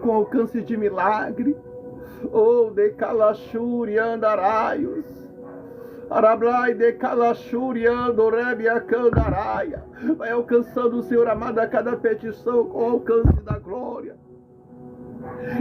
com alcance de milagre. Oh, de calachuri andaraios. Arablai de calachuri andorébia candaraia. Vai alcançando, Senhor amado, a cada petição com alcance da glória.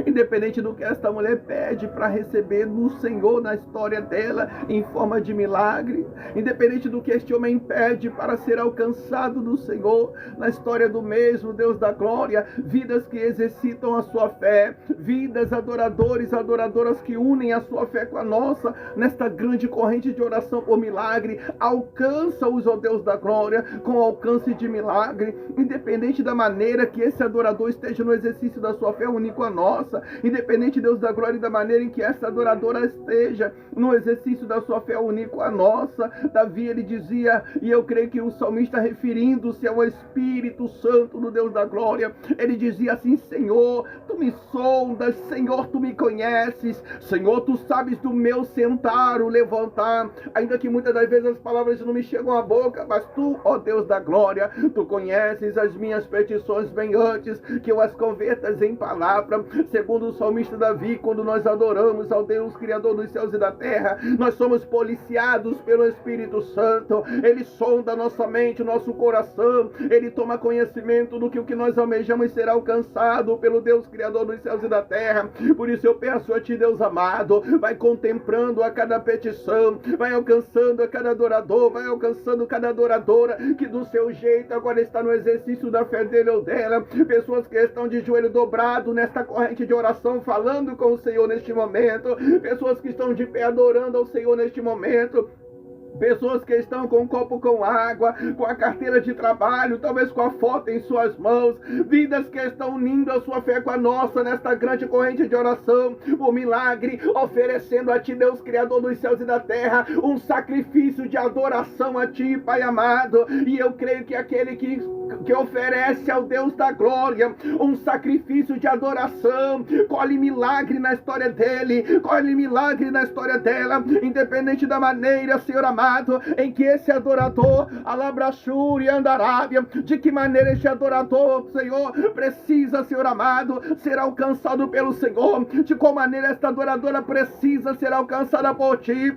Independente do que esta mulher pede para receber do Senhor na história dela em forma de milagre, independente do que este homem pede para ser alcançado do Senhor na história do mesmo Deus da glória, vidas que exercitam a sua fé, vidas adoradores, adoradoras que unem a sua fé com a nossa nesta grande corrente de oração por milagre, alcança-os, ó Deus da glória, com alcance de milagre, independente da maneira que esse adorador esteja no exercício da sua fé único a nossa, independente, Deus da glória, da maneira em que essa adoradora esteja no exercício da sua fé único a nossa. Davi, ele dizia, e eu creio que o salmista, referindo-se ao Espírito Santo do Deus da glória, ele dizia assim: Senhor, tu me sondas, Senhor, tu me conheces, Senhor, tu sabes do meu sentar, o levantar, ainda que muitas das vezes as palavras não me chegam à boca, mas tu, ó Deus da glória, tu conheces as minhas petições bem antes que eu as convertas em palavra. Segundo o salmista Davi, quando nós adoramos ao Deus Criador dos céus e da terra, nós somos policiados pelo Espírito Santo. Ele sonda nossa mente, nosso coração, ele toma conhecimento do que o que nós almejamos ser alcançado pelo Deus Criador dos céus e da terra. Por isso eu peço a ti, Deus amado, vai contemplando a cada petição, vai alcançando a cada adorador, vai alcançando cada adoradora que do seu jeito agora está no exercício da fé dele ou dela. Pessoas que estão de joelho dobrado nesta corrente de oração, falando com o Senhor neste momento, pessoas que estão de pé adorando ao Senhor neste momento, pessoas que estão com um copo com água, com a carteira de trabalho, talvez com a foto em suas mãos, vidas que estão unindo a sua fé com a nossa nesta grande corrente de oração, o milagre, oferecendo a ti, Deus Criador dos céus e da terra, um sacrifício de adoração a ti, Pai amado. E eu creio que aquele que oferece ao Deus da glória um sacrifício de adoração, colhe milagre na história dele, colhe milagre na história dela, independente da maneira, Senhor amado, em que esse adorador, alabrachuri andarábia, de que maneira esse adorador, Senhor, precisa, Senhor amado, ser alcançado pelo Senhor, de qual maneira esta adoradora precisa ser alcançada por ti,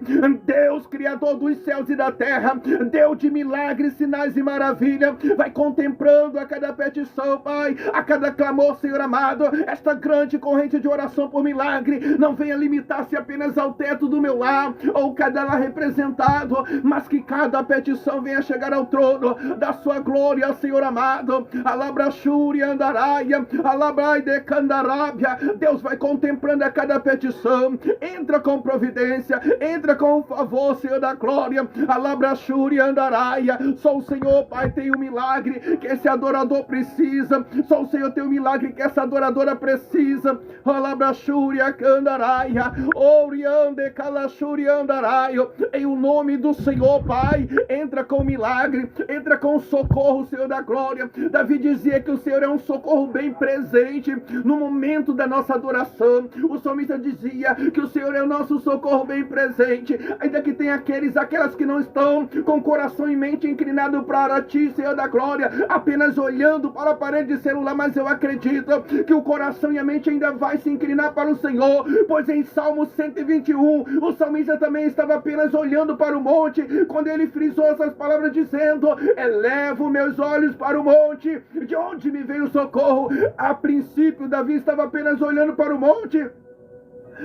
Deus Criador dos céus e da terra, Deus de milagres, sinais e maravilha, vai contemplando a cada petição, Pai, a cada clamor, Senhor amado. Esta grande corrente de oração por milagre não venha limitar-se apenas ao teto do meu lar, ou cada lar representado, mas que cada petição venha chegar ao trono da sua glória, Senhor amado. Alabrachuri andaraia, alabrai de candarábia. Deus vai contemplando a cada petição, entra com providência, entra com favor, Senhor da glória. Alabrachuri andaraia. Só o Senhor, Pai, tem o milagre que esse adorador precisa, só o Senhor tem o milagre que essa adoradora precisa. Alabrachuri andaraia, oriande calachuri andaraio. Em o nome do Senhor, Pai, entra com milagre, entra com socorro, Senhor da glória. Davi dizia que o Senhor é um socorro bem presente no momento da nossa adoração. O salmista dizia que o Senhor é o nosso socorro bem presente, ainda que tem aquelas que não estão com o coração e mente inclinado para ti, Senhor da glória, apenas olhando para a parede de celular, mas eu acredito que o coração e a mente ainda vai se inclinar para o Senhor, pois em Salmo 121, o salmista também estava apenas olhando para o monte, quando ele frisou essas palavras dizendo: elevo meus olhos para o monte, de onde me veio o socorro. A princípio, Davi estava apenas olhando para o monte,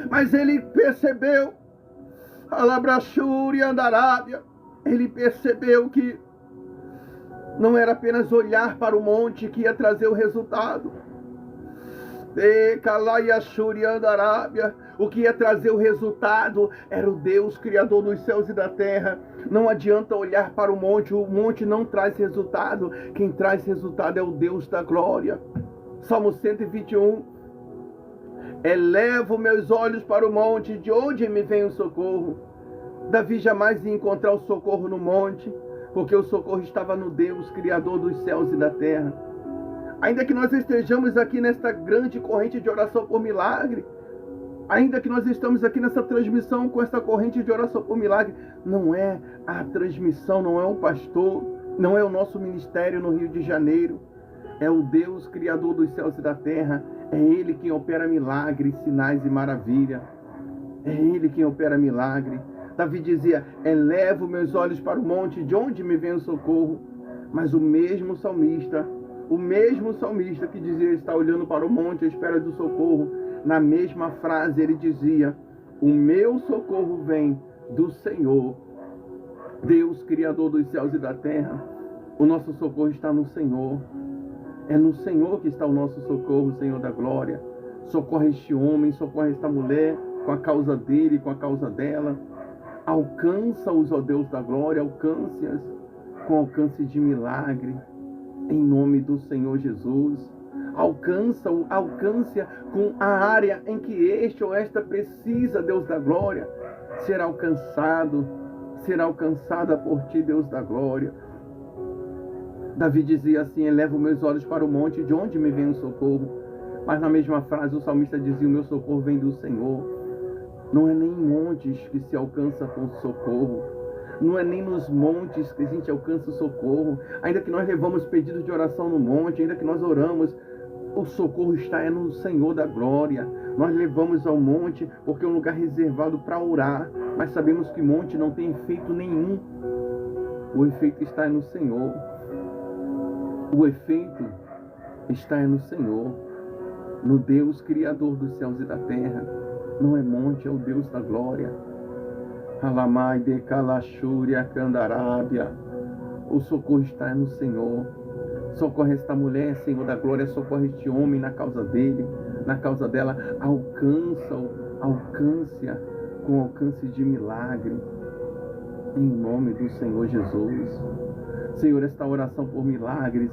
mas ele percebeu, alabrachuri andarábia, ele percebeu que não era apenas olhar para o monte que ia trazer o resultado. O que ia trazer o resultado era o Deus Criador dos céus e da terra. Não adianta olhar para o monte não traz resultado. Quem traz resultado é o Deus da glória. Salmo 121. Elevo meus olhos para o monte, de onde me vem o socorro? Davi jamais ia encontrar o socorro no monte, porque o socorro estava no Deus Criador dos céus e da terra. Ainda que nós estejamos aqui nesta grande corrente de oração por milagre, ainda que nós estamos aqui nessa transmissão com esta corrente de oração por milagre, não é a transmissão, não é o pastor, não é o nosso ministério no Rio de Janeiro, é o Deus criador dos céus e da terra. É Ele quem opera milagres, sinais e maravilha. É Ele quem opera milagre. Davi dizia: elevo meus olhos para o monte, de onde me vem o socorro? Mas o mesmo salmista que dizia estar olhando para o monte à espera do socorro, na mesma frase ele dizia: o meu socorro vem do Senhor, Deus criador dos céus e da terra. O nosso socorro está no Senhor. É no Senhor que está o nosso socorro, Senhor da glória. Socorre este homem, socorre esta mulher, com a causa dele, com a causa dela. Alcança-os, ó Deus da glória, alcance-as com alcance de milagre, em nome do Senhor Jesus. Alcance-a com a área em que este ou esta precisa, Deus da glória, ser alcançada por ti, Deus da glória. Davi dizia assim: elevo meus olhos para o monte, de onde me vem o socorro? Mas na mesma frase o salmista dizia: o meu socorro vem do Senhor. Não é nem em montes que se alcança com socorro. Não é nem nos montes que a gente alcança o socorro. Ainda que nós levamos pedidos de oração no monte, ainda que nós oramos, o socorro está no Senhor da glória. Nós levamos ao monte porque é um lugar reservado para orar, mas sabemos que monte não tem efeito nenhum. O efeito está no Senhor. O efeito está no Senhor, no Deus Criador dos céus e da terra. Não é monte, é o Deus da glória. Alamai de Calachúria, Candarábia. O socorro está no Senhor. Socorre esta mulher, Senhor da glória. Socorre este homem na causa dele, na causa dela. Alcance-a com alcance de milagre, em nome do Senhor Jesus. Senhor, esta oração por milagres,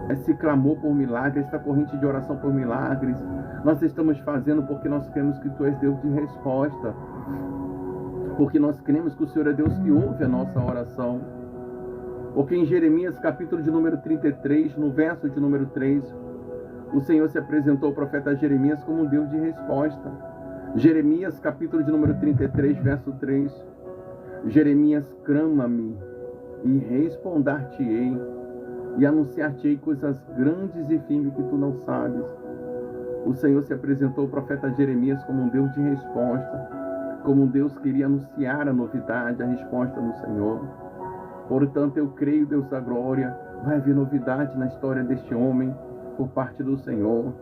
esse clamor por milagres, esta corrente de oração por milagres, nós estamos fazendo porque nós cremos que Tu és Deus de resposta, porque nós cremos que o Senhor é Deus que ouve a nossa oração. Porque em Jeremias, capítulo de número 33, no verso de número 3, o Senhor se apresentou ao profeta Jeremias como um Deus de resposta. Jeremias, capítulo de número 33, verso 3. Jeremias, clama-me e responder-te-ei, e anunciar-te-ei coisas grandes e firmes que tu não sabes. O Senhor se apresentou ao profeta Jeremias como um Deus de resposta, como um Deus que iria anunciar a novidade, a resposta do Senhor. Portanto, eu creio, Deus da glória, vai haver novidade na história deste homem por parte do Senhor.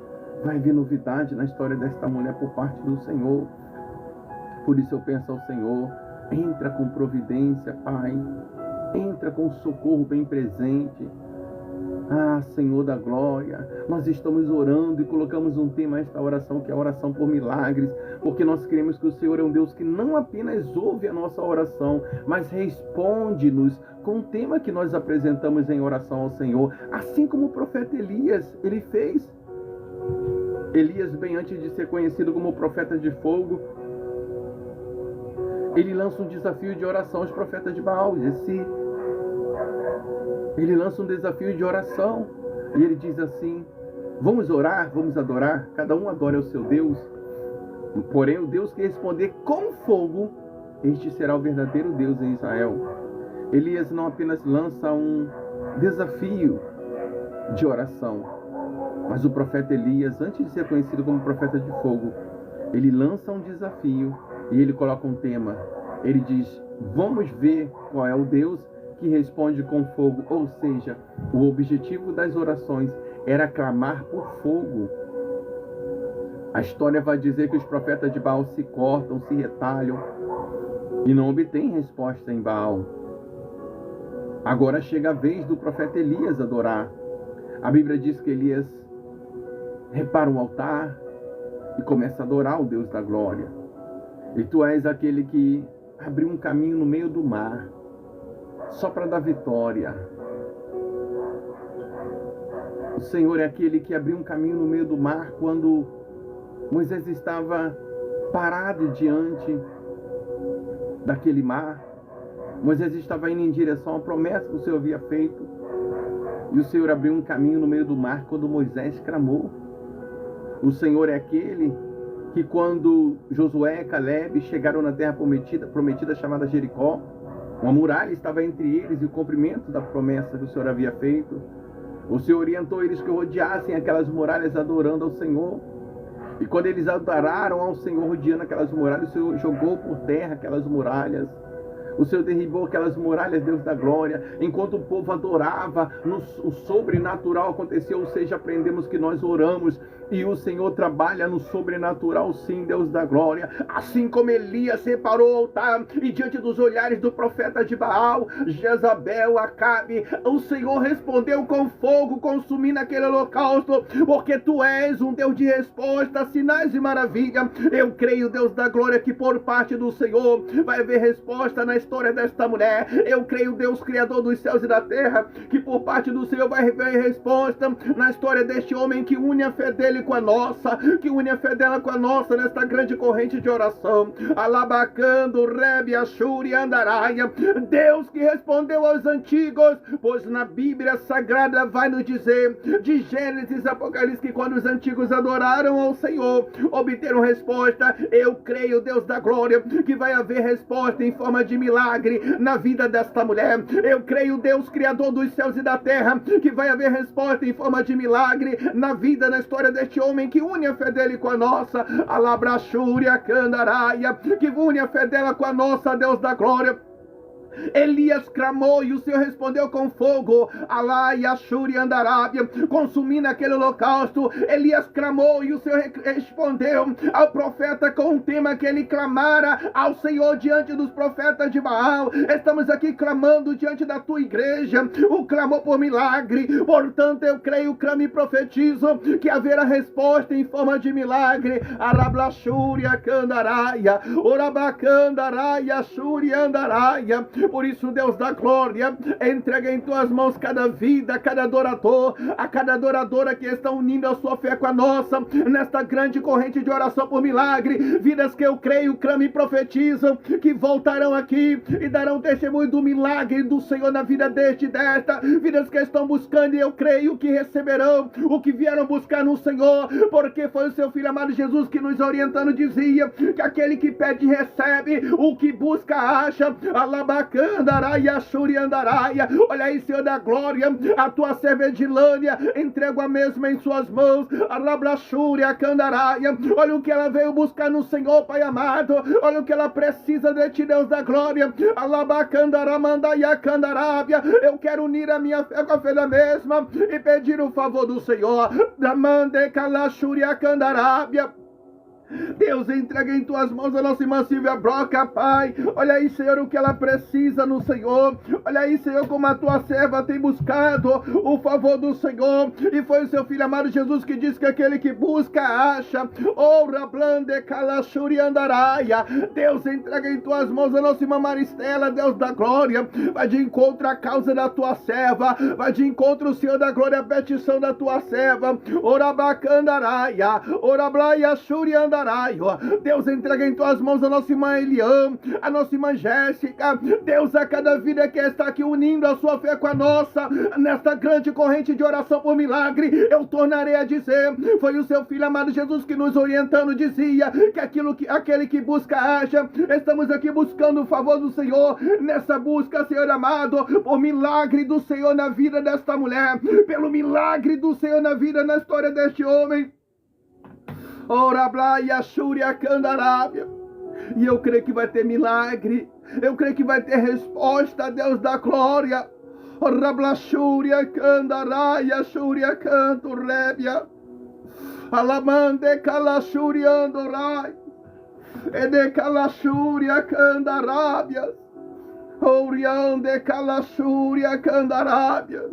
Vai haver novidade na história desta mulher por parte do Senhor. Por isso eu peço ao Senhor, entra com providência, Pai. Entra com socorro bem presente. Ah, Senhor da glória, nós estamos orando e colocamos um tema a esta oração, que é a oração por milagres, porque nós cremos que o Senhor é um Deus que não apenas ouve a nossa oração, mas responde-nos com o tema que nós apresentamos em oração ao Senhor, assim como o profeta Elias, ele fez. Elias, bem antes de ser conhecido como profeta de fogo, ele lança um desafio de oração aos profetas de Baal. Ele lança um desafio de oração e ele diz assim: vamos orar, vamos adorar, cada um adora o seu Deus, porém o Deus que responder com fogo, este será o verdadeiro Deus em Israel. Elias não apenas lança um desafio de oração, mas o profeta Elias, antes de ser conhecido como profeta de fogo, ele lança um desafio e ele coloca um tema. Ele diz: vamos ver qual é o Deus que responde com fogo. Ou seja, o objetivo das orações era clamar por fogo. A história vai dizer que os profetas de Baal se cortam, se retalham e não obtêm resposta em Baal. Agora chega a vez do profeta Elias adorar. A Bíblia diz que Elias repara um altar e começa a adorar o Deus da glória. E tu és aquele que abriu um caminho no meio do mar, só para dar vitória. O Senhor é aquele que abriu um caminho no meio do mar quando Moisés estava parado diante daquele mar. Moisés estava indo em direção à promessa que o Senhor havia feito. E o Senhor abriu um caminho no meio do mar quando Moisés clamou. O Senhor é aquele que quando Josué e Caleb chegaram na terra prometida chamada Jericó, uma muralha estava entre eles e o cumprimento da promessa que o Senhor havia feito. O Senhor orientou eles que rodeassem aquelas muralhas adorando ao Senhor. E quando eles adoraram ao Senhor rodeando aquelas muralhas, o Senhor jogou por terra aquelas muralhas. O Senhor derribou aquelas muralhas, Deus da glória. Enquanto o povo adorava, o sobrenatural aconteceu. Ou seja, aprendemos que nós oramos e o Senhor trabalha no sobrenatural, sim, Deus da glória. Assim como Elias separou o altar e diante dos olhares do profeta de Baal, Jezabel, Acabe, o Senhor respondeu com fogo, consumindo aquele holocausto, porque tu és um Deus de resposta, sinais e maravilha. Eu creio, Deus da glória, que por parte do Senhor vai haver resposta na história desta mulher. Eu creio, Deus Criador dos céus e da terra, que por parte do Senhor vai haver resposta na história deste homem que une a fé dele com a nossa, que une a fé dela com a nossa nesta grande corrente de oração. Alabacando, Rebe, Ashuri, Andaraia. Deus que respondeu aos antigos, pois na Bíblia Sagrada vai nos dizer, de Gênesis, Apocalipse, que quando os antigos adoraram ao Senhor, obteram resposta. Eu creio, Deus da glória, que vai haver resposta em forma de milagre na vida desta mulher. Eu creio, Deus Criador dos céus e da terra, que vai haver resposta em forma de milagre na vida, na história deste homem que une a fé dele com a nossa. Alabrachúria, Candaraia, que une a fé dela com a nossa, Deus da glória. Elias clamou e o Senhor respondeu com fogo, Alá e Ashuri Andarábia, consumindo aquele holocausto. Elias clamou e o Senhor respondeu ao profeta com o tema que ele clamara ao Senhor diante dos profetas de Baal. Estamos aqui clamando diante da tua igreja, o clamor por milagre. Portanto, eu creio, clamo e profetizo que haverá resposta em forma de milagre. Arablachúria Candaraia, Orabacandaraia, Ashuri Andaraia. Por isso, Deus da glória, entrega em tuas mãos cada vida, cada adorador, a cada adoradora que está unindo a sua fé com a nossa, nesta grande corrente de oração por milagre. Vidas que eu creio, clamo e profetizam, que voltarão aqui e darão testemunho do milagre do Senhor na vida deste e desta. Vidas que estão buscando e eu creio que receberão o que vieram buscar no Senhor, porque foi o seu Filho amado Jesus que nos orientando dizia que aquele que pede recebe, o que busca acha. Alabacandaraia, Ashuri Andaraia. Olha aí, Senhor da glória, a tua serva Edilânia, entrego a mesma em suas mãos. Alabrachúria Candaraia. Olha o que ela veio buscar no Senhor, Pai amado. Olha o que ela precisa de ti, Deus da glória. Alabacandaramandaia Candarábia. Eu quero unir a minha fé com a fé da mesma e pedir o favor do Senhor. Damande Calachúria Candarábia. Deus, entrega em tuas mãos a nossa irmã Silvia Broca, Pai. Olha aí, Senhor, o que ela precisa no Senhor. Olha aí, Senhor, como a tua serva tem buscado o favor do Senhor. E foi o seu Filho amado Jesus que disse que aquele que busca, acha. Ora, blande, calachuri, andaraia. Deus, entrega em tuas mãos a nossa irmã Maristela, Deus da glória. Vai de encontro à causa da tua serva. Vai de encontro, Senhor da glória, a petição da tua serva. Ora, bacandaraia. Ora, blaia, shuri, andaraia. Deus, entrega em tuas mãos a nossa irmã Eliane, a nossa irmã Jéssica. Deus, a cada vida que está aqui unindo a sua fé com a nossa, nesta grande corrente de oração por milagre, eu tornarei a dizer, foi o seu Filho amado Jesus que nos orientando dizia que aquele que busca acha. Estamos aqui buscando o favor do Senhor, nessa busca, Senhor amado, por milagre do Senhor na vida desta mulher, pelo milagre do Senhor na vida, na história deste homem. Ora, Blaia, Shúria, Candarábia. E eu creio que vai ter milagre. Eu creio que vai ter resposta, Deus da glória. Ora, Blachúria, Candaraia, Shúria, Canto, Rébia. Alamande, Calachúria, Andorai. Ede, Calachúria, Candarábias. Oriande, Calachúria, Candarábias.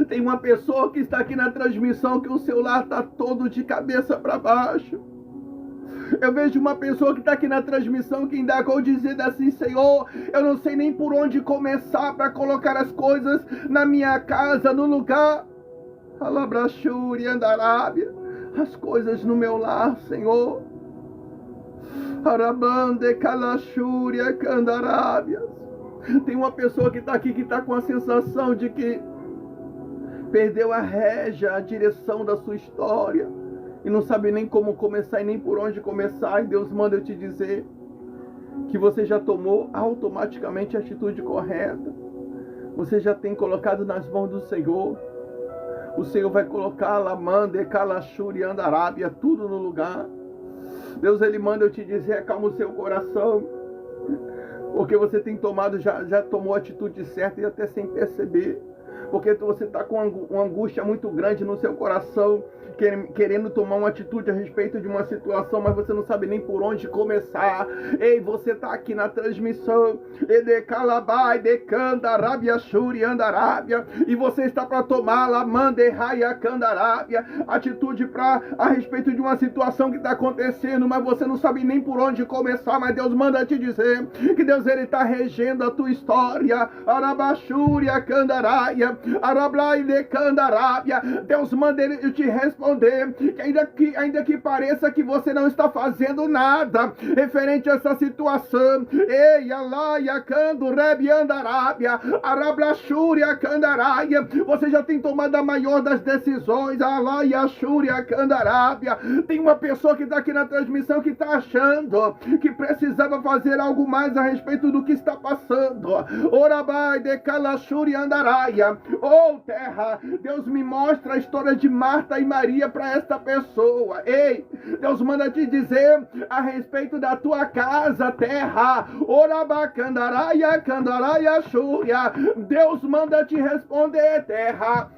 Tem uma pessoa que está aqui na transmissão que o celular está todo de cabeça para baixo. Eu vejo uma pessoa que está aqui na transmissão que indagou dizendo assim: Senhor, eu não sei nem por onde começar para colocar as coisas na minha casa, no lugar. Alabrachúria, Andarábia. As coisas no meu lar, Senhor. Arabande, Calachúria, Candarábia. Tem uma pessoa que está aqui que está com a sensação de que perdeu a rédea, a direção da sua história e não sabe nem como começar e nem por onde começar. E Deus manda eu te dizer que você já tomou automaticamente a atitude correta. você já tem colocado nas mãos do Senhor. O Senhor vai colocar Lamande, Kalashuri, Andarábia, tudo no lugar. Deus, Ele manda eu te dizer, acalma o seu coração, porque você tem tomado, já tomou a atitude certa e até sem perceber. Porque você está com uma angústia muito grande no seu coração, querendo tomar uma atitude a respeito de uma situação, mas você não sabe nem por onde começar. Ei, você está aqui na transmissão, e você está para tomar atitude a respeito de uma situação que está acontecendo, mas você não sabe nem por onde começar. Mas Deus manda te dizer que Deus, Ele está regendo a tua história. Arabashúria Candaraia, Arablaile Candarábia. Deus manda Ele te responder, que ainda que pareça que você não está fazendo nada referente a essa situação. Ei, Alaia Cando Rebi Andarábia, Arablashúria Candaraia, você já tem tomado a maior das decisões. Alaia Shúria Candarábia. Tem uma pessoa que está aqui na transmissão que está achando que precisava fazer algo mais a respeito do que está passando. Orabai de Kalashuri Andaraia. Oh, terra, Deus me mostra a história de Marta e Maria para esta pessoa. Ei, Deus manda te dizer a respeito da tua casa, terra. Orabacandaraia, Candaraia, Shúria. Deus manda te responder, terra.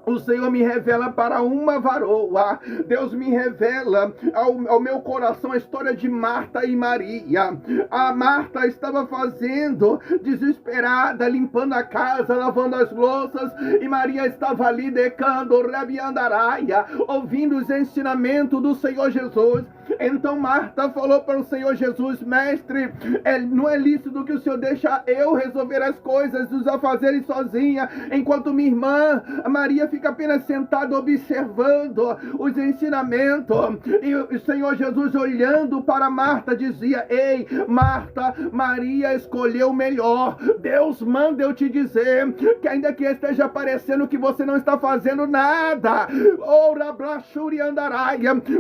O Senhor me revela para uma varoa. Deus me revela ao meu coração a história de Marta e Maria. A Marta estava fazendo, desesperada, limpando a casa, lavando as louças, e Maria estava ali decando, Rabiandaraia, ouvindo os ensinamentos do Senhor Jesus. Então Marta falou para o Senhor Jesus: mestre, não é lícito que o Senhor deixa eu resolver as coisas, os afazeres sozinha, enquanto minha irmã Maria fica apenas sentada observando os ensinamentos. E o Senhor Jesus, olhando para Marta, dizia: ei, Marta, Maria escolheu o melhor. Deus manda eu te dizer que ainda que esteja parecendo que você não está fazendo nada,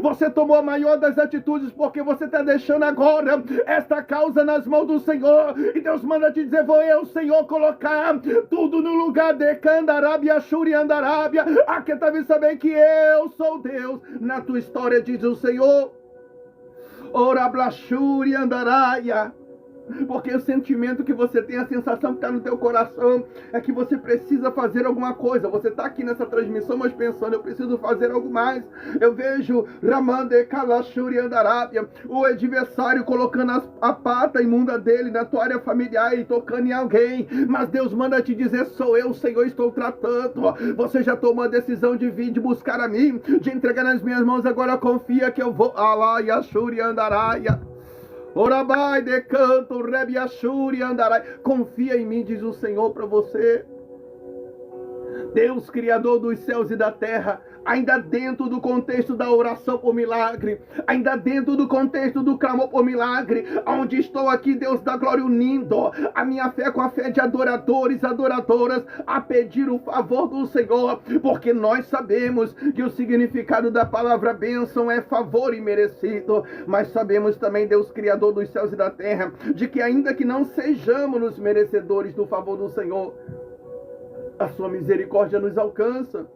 você tomou a maior das atitudes, porque você está deixando agora esta causa nas mãos do Senhor. E Deus manda te dizer: vou eu, Senhor, colocar tudo no lugar de Candarábia, Shuri Andarábia. Aqui deve saber que eu sou Deus na tua história, diz o Senhor. Ora Blashuri Andaraia. Porque o sentimento que você tem, a sensação que está no teu coração, é que você precisa fazer alguma coisa. Você está aqui nessa transmissão, mas pensando: eu preciso fazer algo mais. Eu vejo Ramande Kalashuri Andarábia, o adversário colocando a pata imunda dele na tua área familiar e tocando em alguém. Mas Deus manda te dizer: sou eu, Senhor, estou tratando. Você já tomou a decisão de vir, de buscar a mim, de entregar nas minhas mãos. Agora confia que eu vou. Alaia Shuri Andaraia. Orabai de canto, Rebiashuri Andarai. Confia em mim, diz o Senhor para você. Deus, Criador dos céus e da terra, ainda dentro do contexto da oração por milagre, ainda dentro do contexto do clamor por milagre, onde estou aqui, Deus da glória, unindo a minha fé com a fé de adoradores, adoradoras, a pedir o favor do Senhor, porque nós sabemos que o significado da palavra bênção é favor imerecido, mas sabemos também, Deus Criador dos céus e da terra, de que ainda que não sejamos os merecedores do favor do Senhor, a sua misericórdia nos alcança.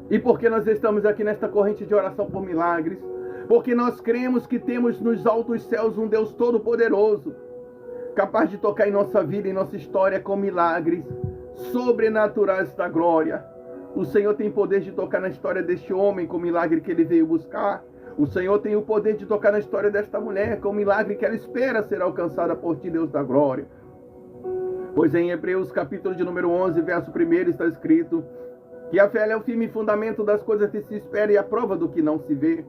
E porque nós estamos aqui nesta corrente de oração por milagres, porque nós cremos que temos nos altos céus um Deus todo-poderoso, capaz de tocar em nossa vida, em nossa história, com milagres sobrenaturais da glória. O Senhor tem poder de tocar na história deste homem com o milagre que ele veio buscar. O Senhor tem o poder de tocar na história desta mulher com o milagre que ela espera ser alcançada por ti, Deus da glória. Pois em Hebreus capítulo de número 11, verso 1, está escrito que a fé é o firme fundamento das coisas que se espera e a prova do que não se vê.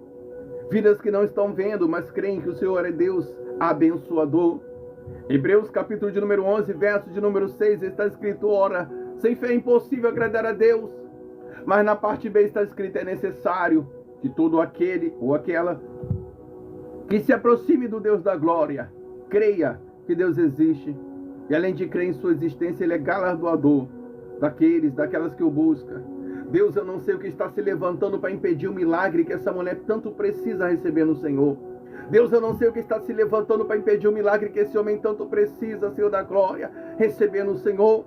Vidas que não estão vendo, mas creem que o Senhor é Deus abençoador. Hebreus capítulo de número 11, verso de número 6, está escrito: ora, sem fé é impossível agradar a Deus. Mas na parte B está escrito: é necessário que todo aquele ou aquela que se aproxime do Deus da glória creia que Deus existe. E além de crer em sua existência, Ele é galardoador daquelas que o buscam. Deus, eu não sei o que está se levantando para impedir o milagre que essa mulher tanto precisa receber no Senhor. Deus, eu não sei o que está se levantando para impedir o milagre que esse homem tanto precisa, Senhor da glória, recebendo o Senhor.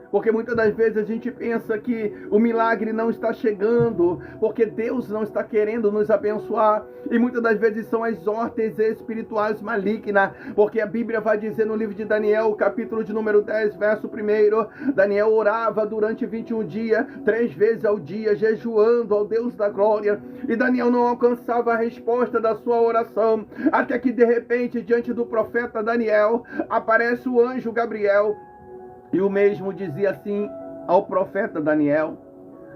Porque muitas das vezes a gente pensa que o milagre não está chegando, porque Deus não está querendo nos abençoar. E muitas das vezes são as hortas espirituais malignas, porque a Bíblia vai dizer no livro de Daniel, capítulo de número 10, verso 1, Daniel orava durante 21 dias, 3 vezes ao dia, jejuando ao Deus da glória. E Daniel não alcançava a resposta da sua oração, até que de repente, diante do profeta Daniel, aparece o anjo Gabriel. E o mesmo dizia assim ao profeta Daniel: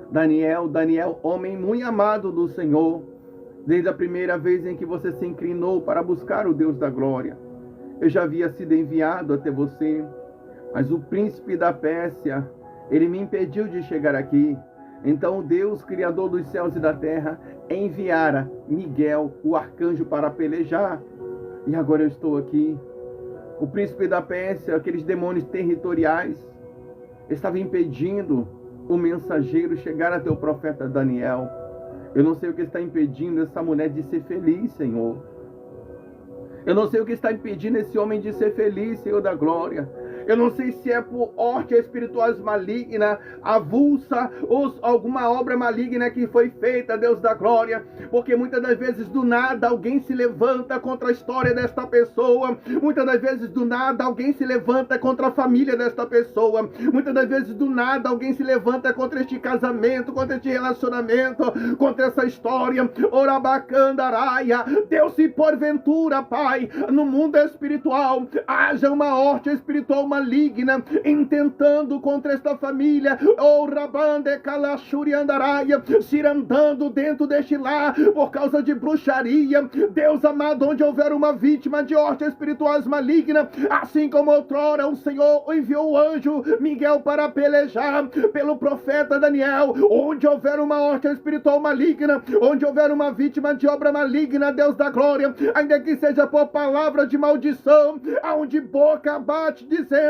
Daniel, homem muito amado do Senhor, desde a primeira vez em que você se inclinou para buscar o Deus da glória, eu já havia sido enviado até você, mas o príncipe da Pérsia, ele me impediu de chegar aqui. Então o Deus, Criador dos céus e da terra, enviara Miguel, o arcanjo, para pelejar. E agora eu estou aqui. O príncipe da Pérsia, aqueles demônios territoriais, estava impedindo o mensageiro chegar até o profeta Daniel. Eu não sei o que está impedindo essa mulher de ser feliz, Senhor. Eu não sei o que está impedindo esse homem de ser feliz, Senhor da glória. Eu não sei se é por hortas espirituais malignas, avulsa, ou alguma obra maligna que foi feita, Deus da glória. Porque muitas das vezes do nada alguém se levanta contra a história desta pessoa. Muitas das vezes do nada alguém se levanta contra a família desta pessoa. Muitas das vezes do nada alguém se levanta contra este casamento, contra este relacionamento, contra essa história. Orabacandaraia. Deus, se porventura, Pai, no mundo espiritual haja uma horta espiritual maligna intentando contra esta família, ou rabande calachuri andaraia, cirandando dentro deste lar por causa de bruxaria. Deus amado, onde houver uma vítima de hortas espirituais malignas, assim como outrora o Senhor enviou o anjo Miguel para pelejar pelo profeta Daniel, onde houver uma horta espiritual maligna, onde houver uma vítima de obra maligna, Deus da glória, ainda que seja por palavra de maldição, aonde boca bate dizendo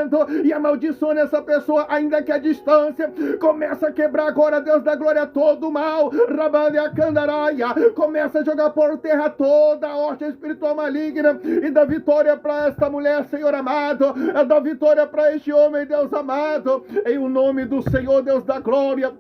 e amaldiçoa essa pessoa, ainda que a distância, começa a quebrar agora, Deus da glória, todo o mal, Rabalia Candaraia, começa a jogar por terra toda a horta espiritual maligna, e dá vitória para esta mulher, Senhor amado, dá vitória para este homem, Deus amado, em o nome do Senhor, Deus da glória.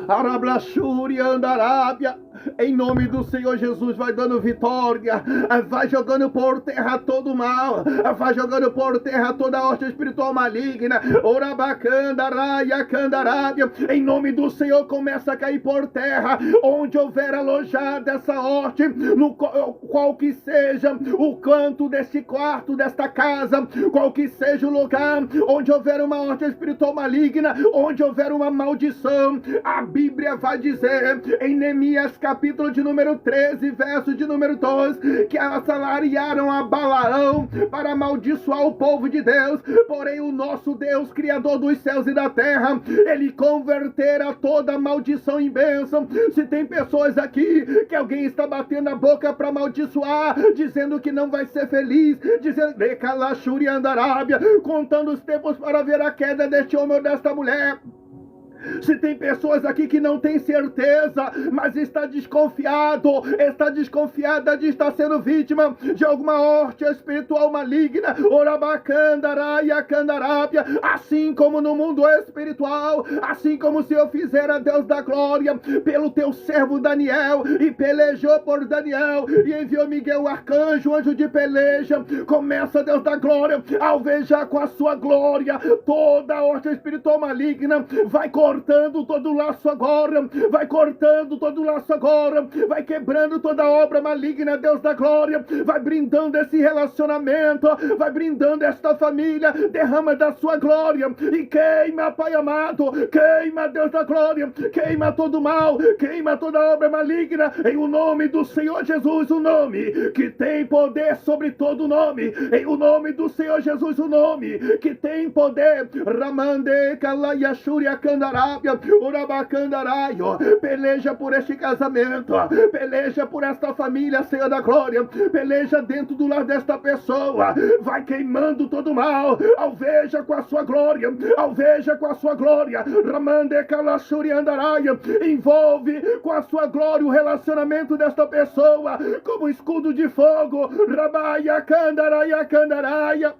Arablachuri Andarábia, em nome do Senhor Jesus, vai dando vitória, vai jogando por terra todo o mal, vai jogando por terra toda a horta espiritual maligna. Orabacandaraia Candarábia, em nome do Senhor, começa a cair por terra, onde houver alojada essa horta, no qual que seja o canto deste quarto, desta casa, qual que seja o lugar onde houver uma horta espiritual maligna, onde houver uma maldição. A Bíblia vai dizer em Neemias capítulo de número 13, verso de número 12, que assalariaram a Balaão para amaldiçoar o povo de Deus, porém o nosso Deus, Criador dos céus e da terra, ele converterá toda maldição em bênção. Se tem pessoas aqui que alguém está batendo a boca para amaldiçoar, dizendo que não vai ser feliz, dizendo Recalachuri Andarábia, contando os tempos para ver a queda deste homem ou desta mulher. Se tem pessoas aqui que não tem certeza, mas está desconfiada de estar sendo vítima de alguma horta espiritual maligna, Orabacandaraia Candarábia, assim como no mundo espiritual, assim como o Senhor fizera, Deus da glória, pelo teu servo Daniel, e pelejou por Daniel, e enviou Miguel o arcanjo, anjo de peleja. Começa, Deus da glória, a alvejar com a sua glória toda a horta espiritual maligna. Vai cortando todo o laço agora, vai cortando todo o laço agora, vai quebrando toda obra maligna, Deus da glória, vai brindando esse relacionamento, vai brindando esta família, derrama da sua glória, e queima, Pai amado, queima, Deus da glória, queima todo o mal, queima toda obra maligna, em o nome do Senhor Jesus, o nome que tem poder sobre todo nome, em o nome do Senhor Jesus, o nome que tem poder, Ramande Kalayashuri Akandará, Arábia, Urabacandaraio. Peleja por este casamento, peleja por esta família, Senhor da glória, peleja dentro do lar desta pessoa, vai queimando todo o mal, alveja com a sua glória, alveja com a sua glória, Ramande Kalashuri Andaraia, envolve com a sua glória o relacionamento desta pessoa, como escudo de fogo, Rabaia Kandaraia Kandaraia.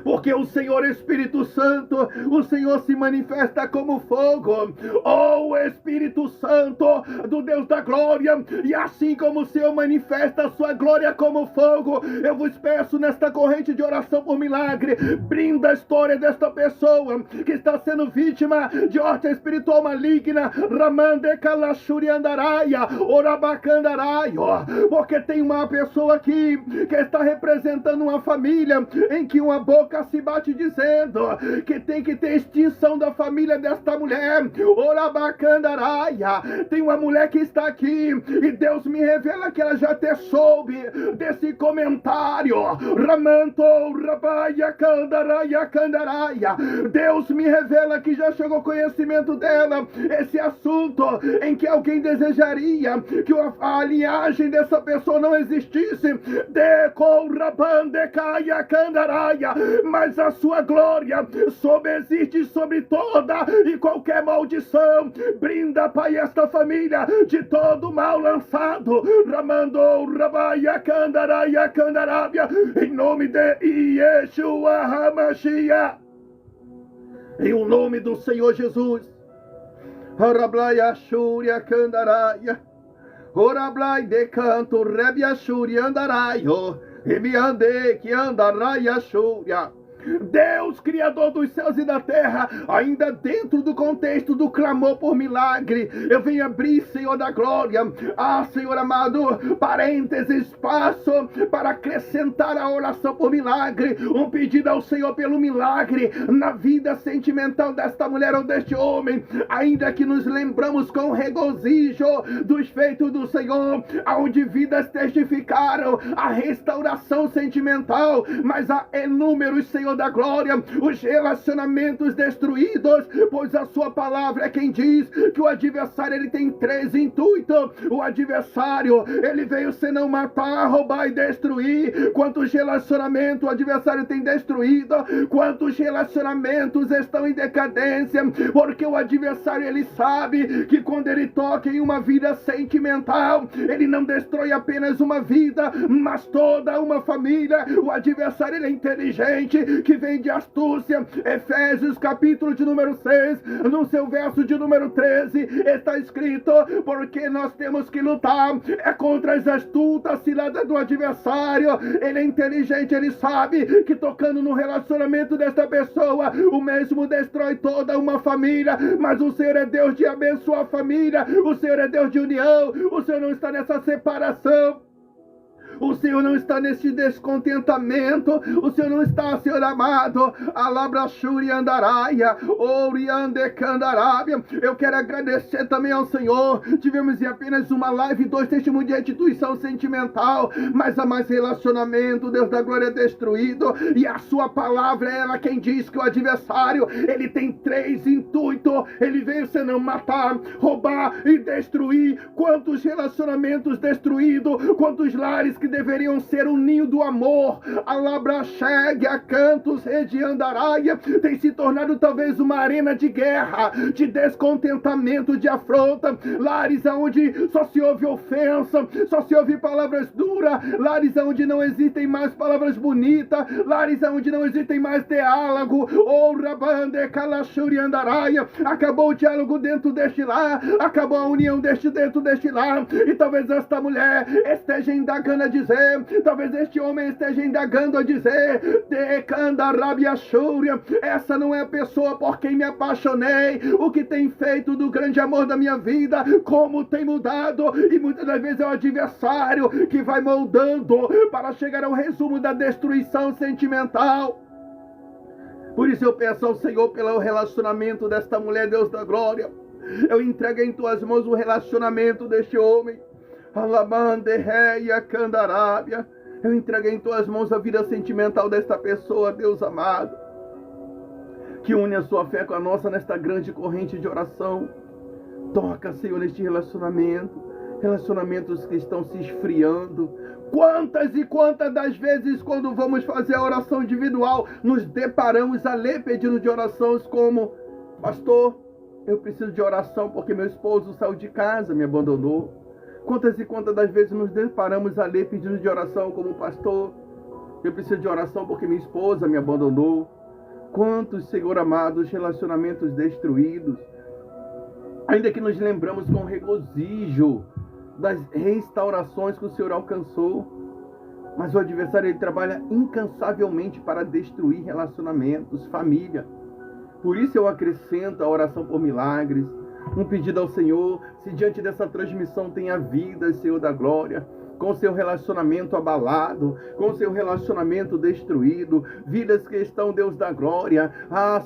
Porque o Senhor Espírito Santo, o Senhor se manifesta como fogo, o Espírito Santo do Deus da glória, e assim como o Senhor manifesta a sua glória como fogo, eu vos peço nesta corrente de oração por milagre, brinda a história desta pessoa que está sendo vítima de horta espiritual maligna, Ramande Kalashuri Andaraia, Orabacandaraia, porque tem uma pessoa aqui que está representando uma família em que uma boca se bate dizendo que tem que ter extinção da família desta mulher. Orabacandaraia. Tem uma mulher que está aqui e Deus me revela que ela já até soube desse comentário. Ramanto Rabaia Candaraia Candaraia. Deus me revela que já chegou ao conhecimento dela esse assunto em que alguém desejaria que a linhagem dessa pessoa não existisse. Decorabandecaia Candaraia. Mas a sua glória subsiste sobre toda e qualquer maldição. Brinda, Pai, esta família de todo mal lançado. Ramando Rabaia Candaraia Candarábia, em nome de Yeshua HaMashiach, em o nome do Senhor Jesus. Orablai Shuria Candaraia, Orablai de canto Rebia Shuria Andaraio, e me ande que andaraia Shuria. Deus, Criador dos céus e da terra, ainda dentro do contexto do clamor por milagre, eu venho abrir, Senhor da glória, Senhor amado, parênteses, espaço para acrescentar a oração por milagre, um pedido ao Senhor pelo milagre na vida sentimental desta mulher ou deste homem, ainda que nos lembramos com regozijo dos feitos do Senhor, aonde vidas testificaram a restauração sentimental, mas há inúmeros, Senhor da glória, os relacionamentos destruídos, pois a sua palavra é quem diz que o adversário ele tem três intuitos. O adversário ele veio senão matar, roubar e destruir. Quantos relacionamentos o adversário tem destruído, quantos relacionamentos estão em decadência, porque o adversário ele sabe que quando ele toca em uma vida sentimental, ele não destrói apenas uma vida, mas toda uma família. O adversário ele é inteligente, que vem de astúcia. Efésios capítulo de número 6, no seu verso de número 13, está escrito: porque nós temos que lutar contra as astutas ciladas do adversário. Ele é inteligente, ele sabe que tocando no relacionamento desta pessoa, o mesmo destrói toda uma família, mas o Senhor é Deus de abençoar a família, o Senhor é Deus de união, o Senhor não está nessa separação. O Senhor não está nesse descontentamento. O Senhor não está, Senhor amado, Alabrachuri Andaraia, Oriande Candarábia. Eu quero agradecer também ao Senhor. Tivemos em apenas uma live 2 testemunhos de restituição sentimental, mas há mais relacionamento. Deus da glória é destruído, e a sua palavra é ela quem diz que o adversário ele tem três intuitos. Ele veio senão matar, roubar e destruir. Quantos relacionamentos destruídos, quantos lares que deveriam ser um ninho do amor, Alabrachegue, a cantos, rede Andaraia, tem se tornado talvez uma arena de guerra, de descontentamento, de afronta, lares onde só se ouve ofensa, só se ouve palavras duras, lares onde não existem mais palavras bonitas, lares onde não existem mais diálogo. Rabande Kalashuri Andaraia, acabou o diálogo dentro deste lar, acabou a união dentro deste lar, e talvez esta mulher esteja indagando a dizer, talvez este homem esteja indagando a dizer: essa não é a pessoa por quem me apaixonei, o que tem feito do grande amor da minha vida, como tem mudado. E muitas das vezes é o adversário que vai moldando para chegar ao resumo da destruição sentimental. Por isso eu peço ao Senhor pelo relacionamento desta mulher, Deus da glória. Eu entrego em tuas mãos o relacionamento deste homem, Alabande Reia Candarábia. Eu entreguei em tuas mãos a vida sentimental desta pessoa, Deus amado. que une a sua fé com a nossa nesta grande corrente de oração. Toca, Senhor, neste relacionamentos que estão se esfriando. Quantas e quantas das vezes, quando vamos fazer a oração individual, nos deparamos a ler pedindo de orações como: pastor, eu preciso de oração porque meu esposo saiu de casa, me abandonou. Quantas e quantas das vezes nos deparamos a ler pedindo de oração como: pastor, eu preciso de oração porque minha esposa me abandonou. Quantos, Senhor amado, relacionamentos destruídos, ainda que nos lembramos com regozijo das restaurações que o Senhor alcançou, mas o adversário, ele trabalha incansavelmente para destruir relacionamentos, família. Por isso eu acrescento a oração por milagres, um pedido ao Senhor: se diante dessa transmissão tem a vida, Senhor da glória, com seu relacionamento abalado, com seu relacionamento destruído, vidas que estão, Deus da glória,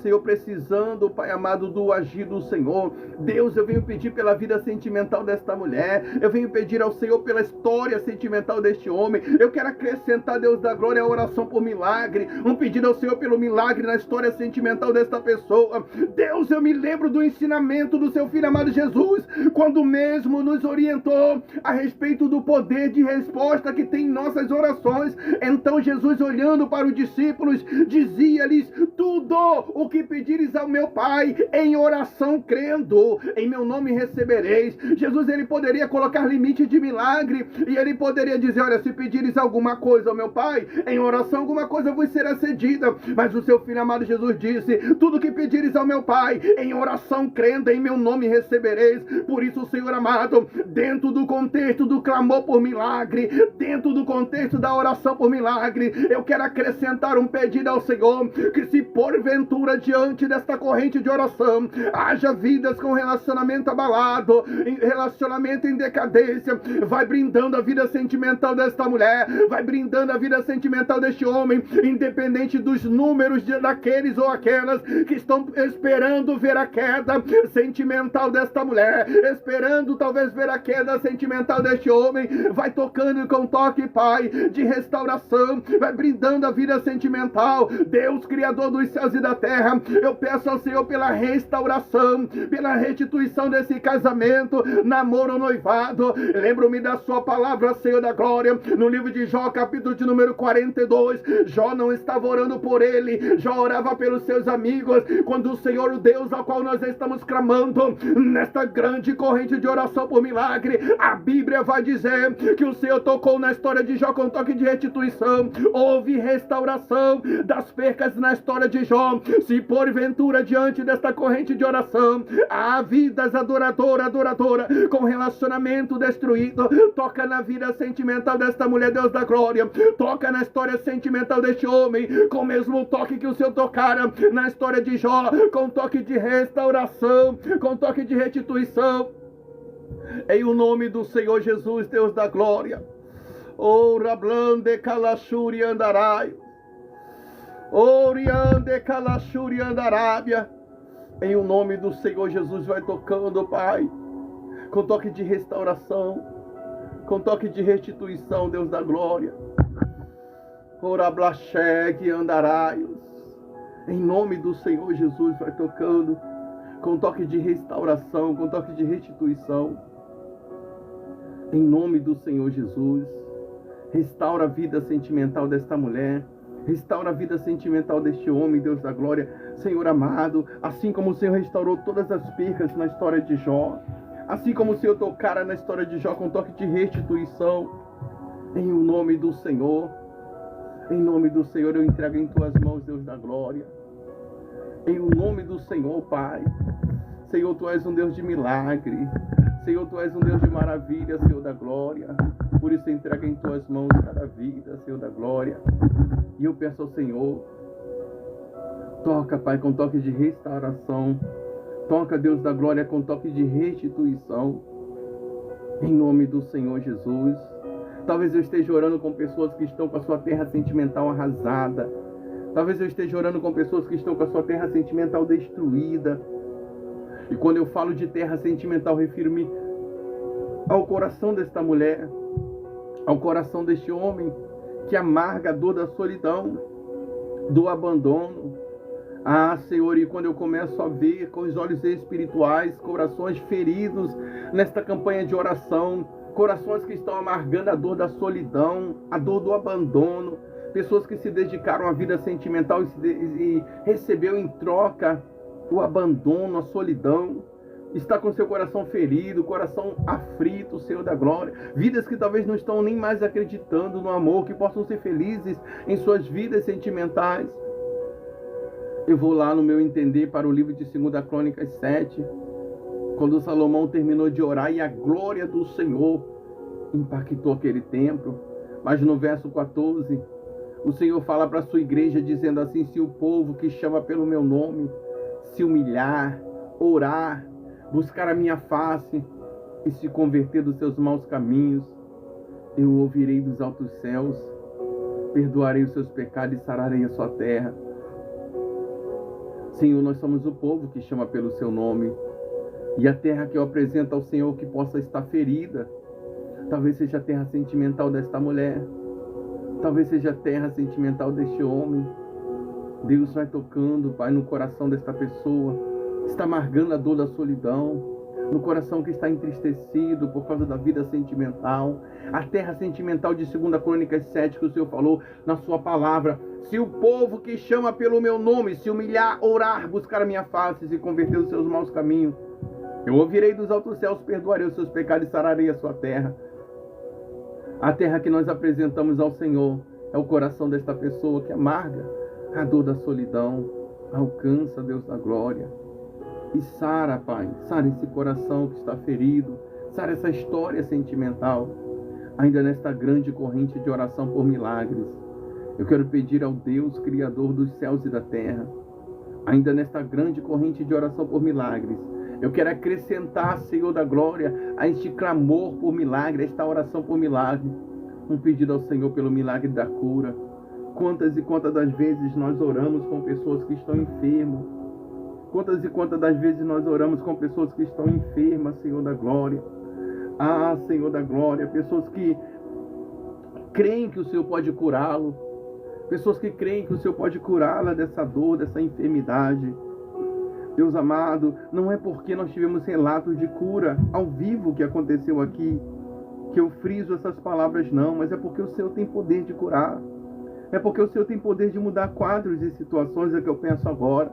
Senhor, precisando, Pai amado, do agir do Senhor. Deus, eu venho pedir pela vida sentimental desta mulher, eu venho pedir ao Senhor pela história sentimental deste homem. Eu quero acrescentar, Deus da glória, a oração por milagre, um pedido ao Senhor pelo milagre na história sentimental desta pessoa. Deus, eu me lembro do ensinamento do seu Filho amado Jesus, quando mesmo nos orientou a respeito do poder de resposta que tem em nossas orações. Então Jesus, olhando para os discípulos, dizia-lhes: tudo o que pedires ao meu Pai em oração crendo, em meu nome recebereis. Jesus, ele poderia colocar limite de milagre, e ele poderia dizer: olha, se pedires alguma coisa ao meu Pai em oração, alguma coisa vos será cedida. Mas o seu Filho amado Jesus disse: tudo o que pedires ao meu Pai em oração crendo, em meu nome recebereis. Por isso, Senhor amado, dentro do contexto do clamor por milagre, dentro do contexto da oração por milagre, eu quero acrescentar um pedido ao Senhor: que se porventura diante desta corrente de oração haja vidas com relacionamento abalado, relacionamento em decadência, vai brindando a vida sentimental desta mulher, vai brindando a vida sentimental deste homem, independente dos números daqueles ou aquelas que estão esperando ver a queda sentimental desta mulher, esperando talvez ver a queda sentimental deste homem. Vai tocando com toque, Pai, de restauração, vai brindando a vida sentimental. Deus, Criador dos céus e da terra, eu peço ao Senhor pela restauração, pela restituição desse casamento, namoro ou noivado. Lembro-me da sua palavra, Senhor da glória, no livro de Jó, capítulo de número 42. Jó não estava orando por ele, Jó orava pelos seus amigos. Quando o Senhor, o Deus ao qual nós estamos clamando, nesta grande corrente de oração por milagre, a Bíblia vai dizer que o Senhor tocou na história de Jó com toque de restituição. Houve restauração das percas na história de Jó. Se porventura diante desta corrente de oração há vidas adoradora com relacionamento destruído, toca na vida sentimental desta mulher, Deus da glória, toca na história sentimental deste homem, com o mesmo toque que o Senhor tocara na história de Jó, com toque de restauração, com toque de restituição, em o nome do Senhor Jesus, Deus da glória. Ora blande calachuri andarai, oriande calachuri andarábia. Em o nome do Senhor Jesus, vai tocando, Pai, com toque de restauração, com toque de restituição, Deus da glória. Ora blachegue andaraios. Em nome do Senhor Jesus, vai tocando com toque de restauração, com toque de restituição. Em nome do Senhor Jesus, restaura a vida sentimental desta mulher, restaura a vida sentimental deste homem, Deus da glória. Senhor amado, assim como o Senhor restaurou todas as percas na história de Jó, assim como o Senhor tocara na história de Jó com toque de restituição, em o nome do Senhor, em nome do Senhor, eu entrego em tuas mãos, Deus da glória. Em o nome do Senhor, Pai. Senhor, tu és um Deus de milagre. Senhor, tu és um Deus de maravilha, Senhor da glória. Por isso entrega em tuas mãos cada vida, Senhor da glória. E eu peço ao Senhor, toca, Pai, com toque de restauração. Toca, Deus da glória, com toque de restituição. Em nome do Senhor Jesus. Talvez eu esteja orando com pessoas que estão com a sua terra sentimental arrasada. Talvez eu esteja orando com pessoas que estão com a sua terra sentimental destruída. E quando eu falo de terra sentimental, refiro-me ao coração desta mulher, ao coração deste homem, que amarga a dor da solidão, do abandono, Ah, Senhor, e quando eu começo a ver com os olhos espirituais, corações feridos nesta campanha de oração, corações que estão amargando a dor da solidão, a dor do abandono, pessoas que se dedicaram à vida sentimental e recebeu em troca o abandono, a solidão, está com seu coração ferido, coração aflito, Senhor da glória, vidas que talvez não estão nem mais acreditando no amor, que possam ser felizes em suas vidas sentimentais. Eu vou lá no meu entender para o livro de 2 Crônicas 7, quando Salomão terminou de orar e a glória do Senhor impactou aquele templo. Mas no verso 14, o Senhor fala para a sua igreja dizendo assim: se o povo que chama pelo meu nome se humilhar, orar, buscar a minha face e se converter dos seus maus caminhos, eu ouvirei dos altos céus, perdoarei os seus pecados e sararei a sua terra. Senhor, nós somos o povo que chama pelo seu nome. E a terra que eu apresento ao Senhor que possa estar ferida, talvez seja a terra sentimental desta mulher, talvez seja a terra sentimental deste homem. Deus vai tocando, Pai, no coração desta pessoa, está amargando a dor da solidão, no coração que está entristecido por causa da vida sentimental, a terra sentimental de 2 Crônicas 7, que o Senhor falou na sua palavra: se o povo que chama pelo meu nome se humilhar, orar, buscar a minha face e se converter dos seus maus caminhos, eu ouvirei dos altos céus, perdoarei os seus pecados e sararei a sua terra. A terra que nós apresentamos ao Senhor é o coração desta pessoa que amarga a dor da solidão. Alcança, Deus da glória, e sara, Pai, sara esse coração que está ferido, sara essa história sentimental. Ainda nesta grande corrente de oração por milagres, eu quero pedir ao Deus Criador dos céus e da terra, ainda nesta grande corrente de oração por milagres, eu quero acrescentar, Senhor da glória, a este clamor por milagre, a esta oração por milagre, um pedido ao Senhor pelo milagre da cura. Quantas e quantas das vezes nós oramos com pessoas que estão enfermas, quantas e quantas das vezes nós oramos com pessoas que estão enfermas, Senhor da glória. Ah, Senhor da glória, pessoas que creem que o Senhor pode curá-lo, pessoas que creem que o Senhor pode curá-la dessa dor, dessa enfermidade. Deus amado, não é porque nós tivemos relatos de cura ao vivo que aconteceu aqui que eu friso essas palavras, não, mas é porque o Senhor tem poder de curar, é porque o Senhor tem poder de mudar quadros e situações, é que eu penso agora.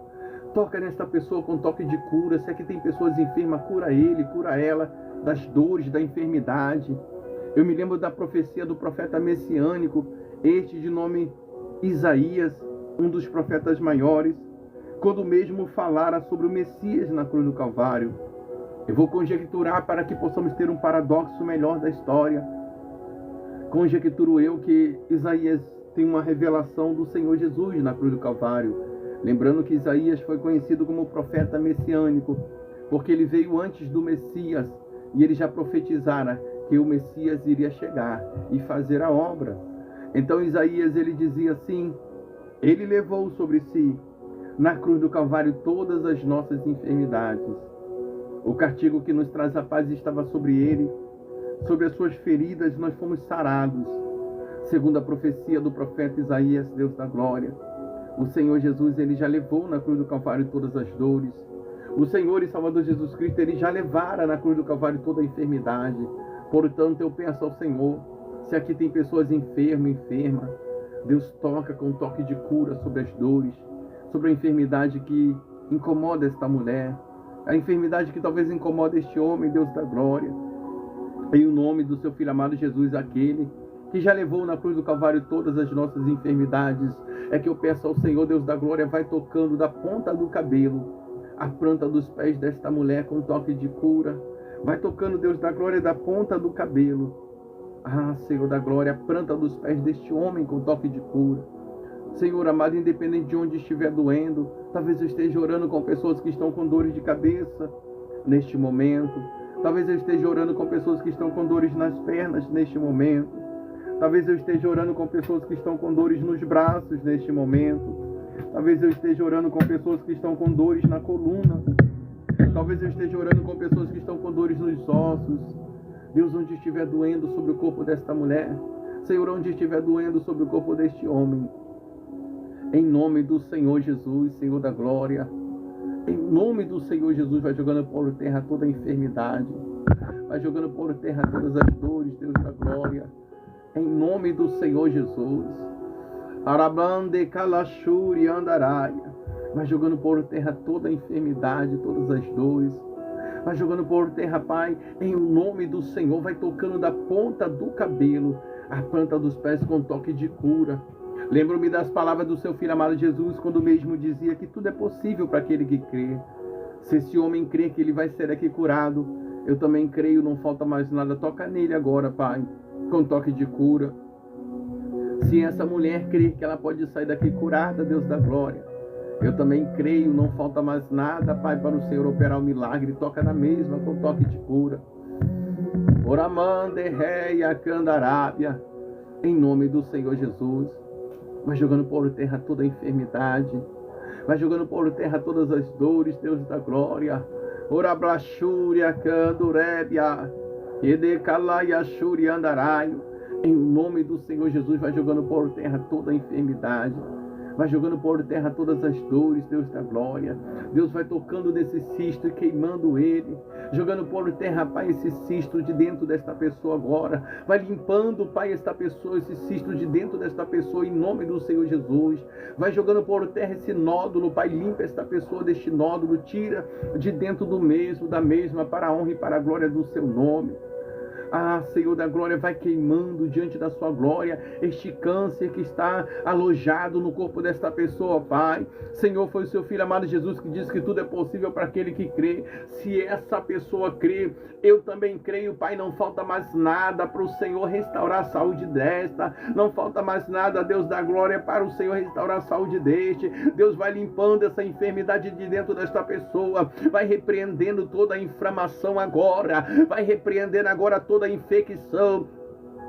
Toca nesta pessoa com toque de cura. Se é que tem pessoas enfermas, cura ele, cura ela das dores, da enfermidade. Eu me lembro da profecia do profeta messiânico, este de nome Isaías, um dos profetas maiores, quando mesmo falara sobre o Messias na cruz do Calvário. Eu vou conjecturar para que possamos ter um paradoxo melhor da história. Conjecturo eu que Isaías tem uma revelação do Senhor Jesus na cruz do Calvário. Lembrando que Isaías foi conhecido como profeta messiânico, porque ele veio antes do Messias e ele já profetizara que o Messias iria chegar e fazer a obra. Então Isaías, ele dizia assim: ele levou sobre si na cruz do Calvário todas as nossas enfermidades. O castigo que nos traz a paz estava sobre ele, sobre as suas feridas nós fomos sarados. Segundo a profecia do profeta Isaías, Deus da glória, o Senhor Jesus, ele já levou na cruz do Calvário todas as dores. O Senhor e Salvador Jesus Cristo, ele já levara na cruz do Calvário toda a enfermidade. Portanto, eu peço ao Senhor, se aqui tem pessoas enfermas, Deus toca com um toque de cura sobre as dores, sobre a enfermidade que incomoda esta mulher, a enfermidade que talvez incomoda este homem, Deus da glória. Em o nome do seu Filho amado Jesus, aquele que já levou na cruz do Calvário todas as nossas enfermidades, é que eu peço ao Senhor, Deus da glória, vai tocando da ponta do cabelo a planta dos pés desta mulher com toque de cura. Vai tocando, Deus da glória, da ponta do cabelo. Ah, Senhor da glória, a planta dos pés deste homem com toque de cura. Senhor amado, independente de onde estiver doendo, talvez eu esteja orando com pessoas que estão com dores de cabeça neste momento. Talvez eu esteja orando com pessoas que estão com dores nas pernas neste momento. Talvez eu esteja orando com pessoas que estão com dores nos braços neste momento. Talvez eu esteja orando com pessoas que estão com dores na coluna. Talvez eu esteja orando com pessoas que estão com dores nos ossos. Deus, onde estiver doendo sobre o corpo desta mulher, Senhor, onde estiver doendo sobre o corpo deste homem, Em nome do Senhor Jesus, Senhor da glória. Em nome do Senhor Jesus, vai jogando por terra toda a enfermidade. Vai jogando por terra todas as dores, Deus da glória. Em nome do Senhor Jesus. Arablande kalashuri andaraia. Vai jogando por terra toda a enfermidade, todas as dores. Vai jogando por terra, Pai, em nome do Senhor. Vai tocando da ponta do cabelo à planta dos pés com toque de cura. Lembro-me das palavras do seu filho amado Jesus, quando mesmo dizia que tudo é possível para aquele que crê. Se esse homem crê que ele vai ser aqui curado, eu também creio, não falta mais nada. Toca nele agora, Pai, com toque de cura. Se essa mulher crê que ela pode sair daqui curada, Deus da glória, eu também creio, não falta mais nada, Pai, para o Senhor operar o milagre. Toca na mesma com toque de cura. Oramande reia candarábia. Em nome do Senhor Jesus. Vai jogando por terra toda a enfermidade. Vai jogando por terra todas as dores, Deus da glória. Orablachúria candurébia. Edecalaia shuri andaraio. Em nome do Senhor Jesus, vai jogando por terra toda a enfermidade. Vai jogando por terra todas as dores, Deus da glória. Deus vai tocando nesse cisto e queimando ele. Jogando por terra, Pai, esse cisto de dentro desta pessoa agora. Vai limpando, Pai, esta pessoa, esse cisto de dentro desta pessoa, em nome do Senhor Jesus. Vai jogando por terra esse nódulo, Pai, limpa esta pessoa deste nódulo. Tira de dentro do mesmo, da mesma, para a honra e para a glória do seu nome. Ah, Senhor da glória, vai queimando diante da sua glória este câncer que está alojado no corpo desta pessoa, Pai. Senhor, foi o seu Filho amado Jesus que diz que tudo é possível para aquele que crê. Se essa pessoa crê, eu também creio, Pai. Não falta mais nada para o Senhor restaurar a saúde desta. Não falta mais nada, Deus da glória, para o Senhor restaurar a saúde deste. Deus vai limpando essa enfermidade de dentro desta pessoa. Vai repreendendo toda a inflamação agora. Vai repreendendo agora toda a infecção.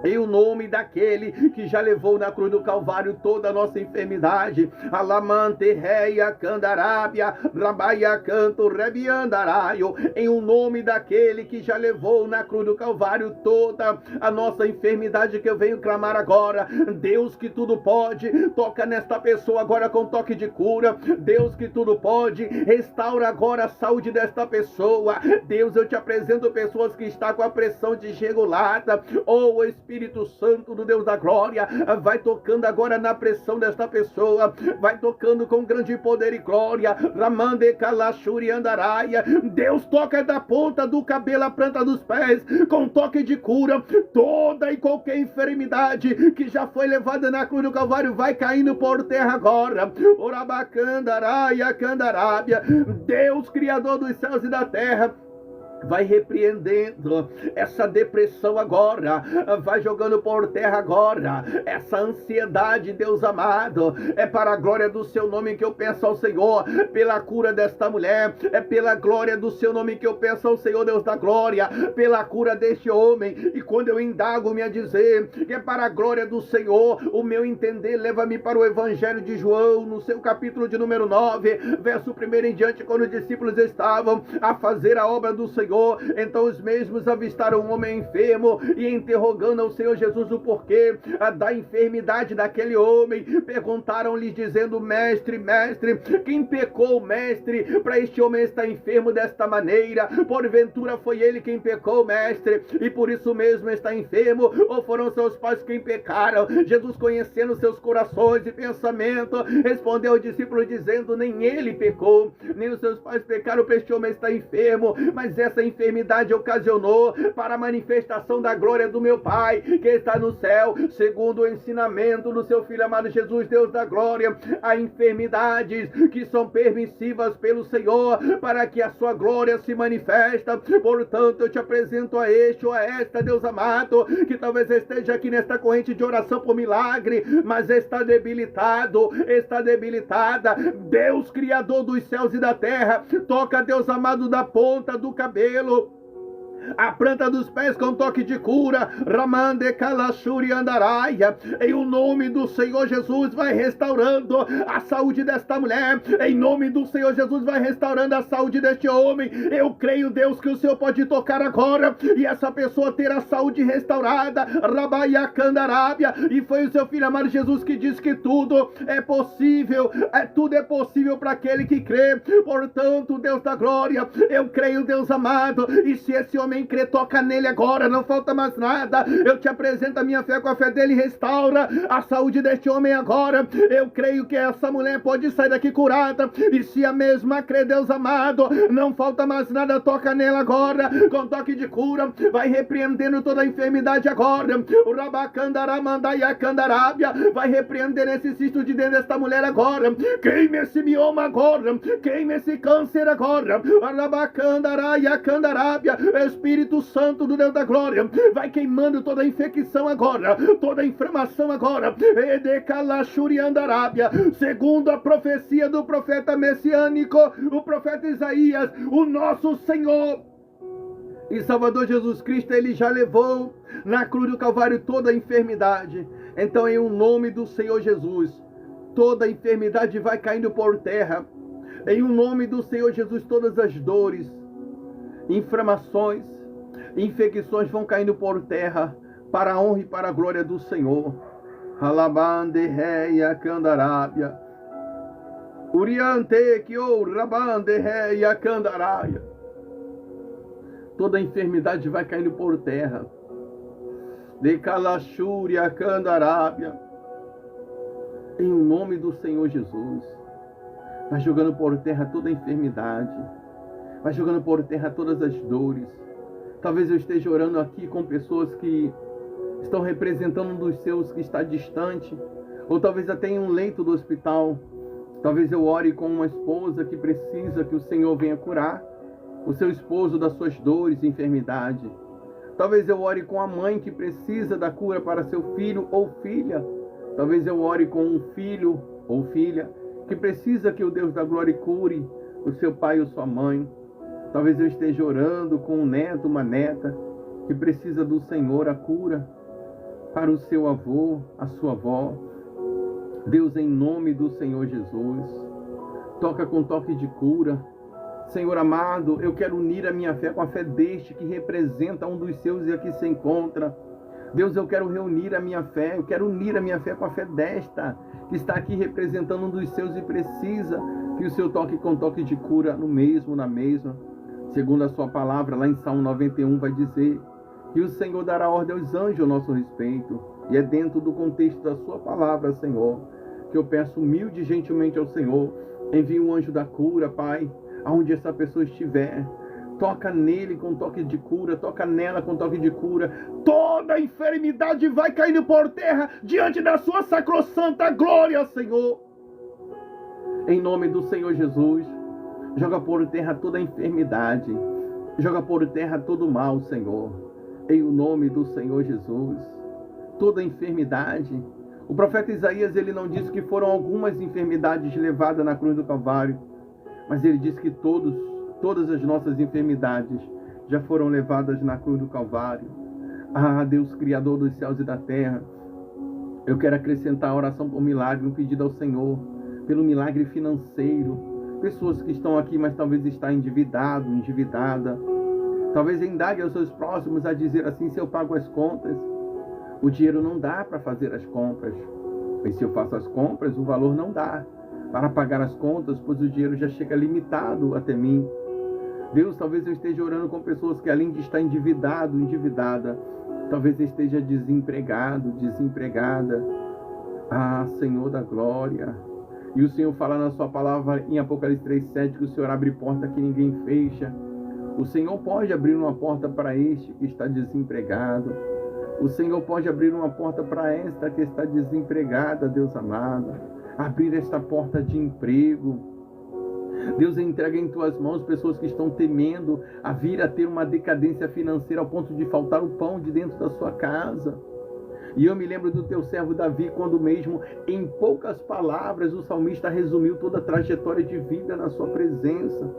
Em o nome daquele que já levou na cruz do Calvário toda a nossa enfermidade. Alamante reia candarábia, rabaia canto rebiandaraio. Em o nome daquele que já levou na cruz do Calvário toda a nossa enfermidade, que eu venho clamar agora. Deus que tudo pode, toca nesta pessoa agora com toque de cura. Deus que tudo pode, restaura agora a saúde desta pessoa. Deus, eu te apresento pessoas que estão com a pressão desregulada. O Espírito Santo do Deus da glória vai tocando agora na pressão desta pessoa, vai tocando com grande poder e glória. Ramande kalashuri andaraia. Deus, toca da ponta do cabelo à planta dos pés com toque de cura. Toda e qualquer enfermidade que já foi levada na cruz do Calvário vai caindo por terra agora. Orabacandaraia candarábia. Deus, Criador dos céus e da terra, vai repreendendo essa depressão agora, vai jogando por terra agora essa ansiedade, Deus amado. É para a glória do seu nome que eu peço ao Senhor pela cura desta mulher, é pela glória do seu nome que eu peço ao Senhor, Deus da glória, pela cura deste homem. E quando eu indago-me a dizer que é para a glória do Senhor, o meu entender leva-me para o Evangelho de João, no seu capítulo de número 9, verso 1 em diante, quando os discípulos estavam a fazer a obra do Senhor. Então os mesmos avistaram um homem enfermo e, interrogando ao Senhor Jesus o porquê da enfermidade daquele homem, perguntaram-lhe dizendo: mestre, mestre, quem pecou, mestre, para este homem estar enfermo desta maneira? Porventura foi ele quem pecou, mestre, e por isso mesmo está enfermo? Ou foram seus pais quem pecaram? Jesus, conhecendo seus corações e pensamentos, respondeu ao discípulo dizendo: nem ele pecou, nem os seus pais pecaram para este homem estar enfermo, mas essa enfermidade ocasionou para a manifestação da glória do meu Pai que está no céu, segundo o ensinamento do seu Filho amado Jesus, Deus da glória. Há enfermidades que são permissivas pelo Senhor para que a sua glória se manifesta. Portanto, eu te apresento a este ou a esta, Deus amado, que talvez esteja aqui nesta corrente de oração por milagre, mas está debilitado, está debilitada. Deus, Criador dos céus e da terra, toca, Deus amado, da ponta do cabelo a planta dos pés com toque de cura. Ramande Kalashuri Andaraia. Em o nome do Senhor Jesus, vai restaurando a saúde desta mulher. Em nome do Senhor Jesus, vai restaurando a saúde deste homem. Eu creio, Deus, que o Senhor pode tocar agora e essa pessoa ter a saúde restaurada. Rabaia Candarábia. E foi o seu filho amado Jesus que disse que tudo é possível. Tudo é possível para aquele que crê. Portanto, Deus da glória, eu creio, Deus amado. E se esse homem crê, toca nele agora. Não falta mais nada. Eu te apresento a minha fé com a fé dele. Restaura a saúde deste homem agora. Eu creio que essa mulher pode sair daqui curada. E se a mesma crê, Deus amado, não falta mais nada. Toca nela agora com toque de cura. Vai repreendendo toda a enfermidade agora. O Rabacandaramandaiacandarábia vai repreender esse cisto de dentro desta mulher agora. Queime esse mioma agora. Queime esse câncer agora. Rabacandaraiacandarábia. Espírito Santo do Deus da glória, vai queimando toda a infecção agora, toda a inflamação agora. Edecalachuriandarábia. Segundo a profecia do profeta messiânico, o profeta Isaías, o nosso Senhor e Salvador Jesus Cristo, ele já levou na cruz do Calvário toda a enfermidade. Então, em o nome do Senhor Jesus, toda a enfermidade vai caindo por terra. Em o nome do Senhor Jesus, todas as dores, inflamações, infecções vão caindo por terra, para a honra e para a glória do Senhor. Alabande reia candarábia. Uriante que o rabande reia candaráia. Toda a enfermidade vai caindo por terra. De calachúria candarábia. Em nome do Senhor Jesus. Vai jogando por terra toda a enfermidade. Vai jogando por terra todas as dores. Talvez eu esteja orando aqui com pessoas que estão representando um dos seus que está distante, ou talvez até em um leito do hospital. Talvez eu ore com uma esposa que precisa que o Senhor venha curar o seu esposo das suas dores e enfermidade. Talvez eu ore com a mãe que precisa da cura para seu filho ou filha. Talvez eu ore com um filho ou filha que precisa que o Deus da glória cure o seu pai ou sua mãe. Talvez eu esteja orando com um neto, uma neta, que precisa do Senhor a cura para o seu avô, a sua avó. Deus, em nome do Senhor Jesus, toca com toque de cura. Senhor amado, eu quero unir a minha fé com a fé deste que representa um dos seus e aqui se encontra. Deus, eu quero reunir a minha fé, eu quero unir a minha fé com a fé desta que está aqui representando um dos seus e precisa que o Senhor toque com toque de cura no mesmo, na mesma. Segundo a sua palavra, lá em Salmo 91, vai dizer que o Senhor dará ordem aos anjos a nosso respeito. E é dentro do contexto da sua palavra, Senhor, que eu peço humilde e gentilmente ao Senhor, envie um anjo da cura, Pai, aonde essa pessoa estiver. Toca nele com toque de cura, toca nela com toque de cura. Toda enfermidade vai caindo por terra diante da sua sacrossanta glória, Senhor. Em nome do Senhor Jesus, joga por terra toda enfermidade, joga por terra todo mal, Senhor. Em o nome do Senhor Jesus, toda enfermidade. O profeta Isaías, ele não disse que foram algumas enfermidades levadas na cruz do Calvário, mas ele disse que todas as nossas enfermidades já foram levadas na cruz do Calvário. Ah, Deus, Criador dos céus e da terra, eu quero acrescentar a oração por milagre, um pedido ao Senhor, pelo milagre financeiro. Pessoas que estão aqui, mas talvez está endividado, endividada. Talvez indague aos seus próximos a dizer assim: se eu pago as contas, o dinheiro não dá para fazer as compras. E se eu faço as compras, o valor não dá para pagar as contas, pois o dinheiro já chega limitado até mim. Deus, talvez eu esteja orando com pessoas que, além de estar endividado, endividada, talvez esteja desempregado, desempregada. Ah, Senhor da glória. E o Senhor fala na sua palavra em Apocalipse 3:7 que o Senhor abre porta que ninguém fecha. O Senhor pode abrir uma porta para este que está desempregado. O Senhor pode abrir uma porta para esta que está desempregada, Deus amado. Abrir esta porta de emprego. Deus, entrega em tuas mãos pessoas que estão temendo a vir a ter uma decadência financeira ao ponto de faltar o pão de dentro da sua casa. E eu me lembro do teu servo Davi, quando mesmo em poucas palavras o salmista resumiu toda a trajetória de vida na sua presença.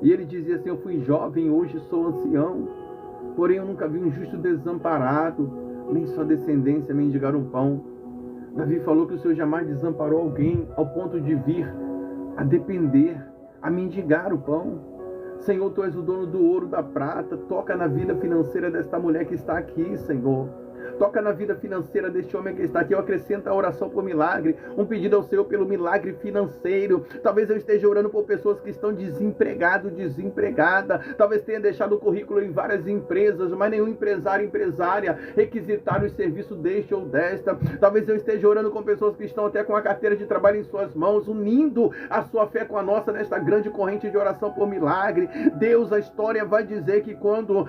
E ele dizia assim: eu fui jovem, hoje sou ancião. Porém eu nunca vi um justo desamparado, nem sua descendência mendigar um pão. Davi falou que o Senhor jamais desamparou alguém ao ponto de vir a depender, a mendigar o pão. Senhor, Tu és o dono do ouro, da prata. Toca na vida financeira desta mulher que está aqui, Senhor. Toca na vida financeira deste homem que está aqui. Eu acrescento a oração por milagre, um pedido ao Senhor pelo milagre financeiro. Talvez eu esteja orando por pessoas que estão desempregadas, desempregada. Talvez tenha deixado o currículo em várias empresas, mas nenhum empresário, empresária requisitaram o serviço deste ou desta. Talvez eu esteja orando com pessoas que estão até com a carteira de trabalho em suas mãos, unindo a sua fé com a nossa nesta grande corrente de oração por milagre. Deus, a história vai dizer que quando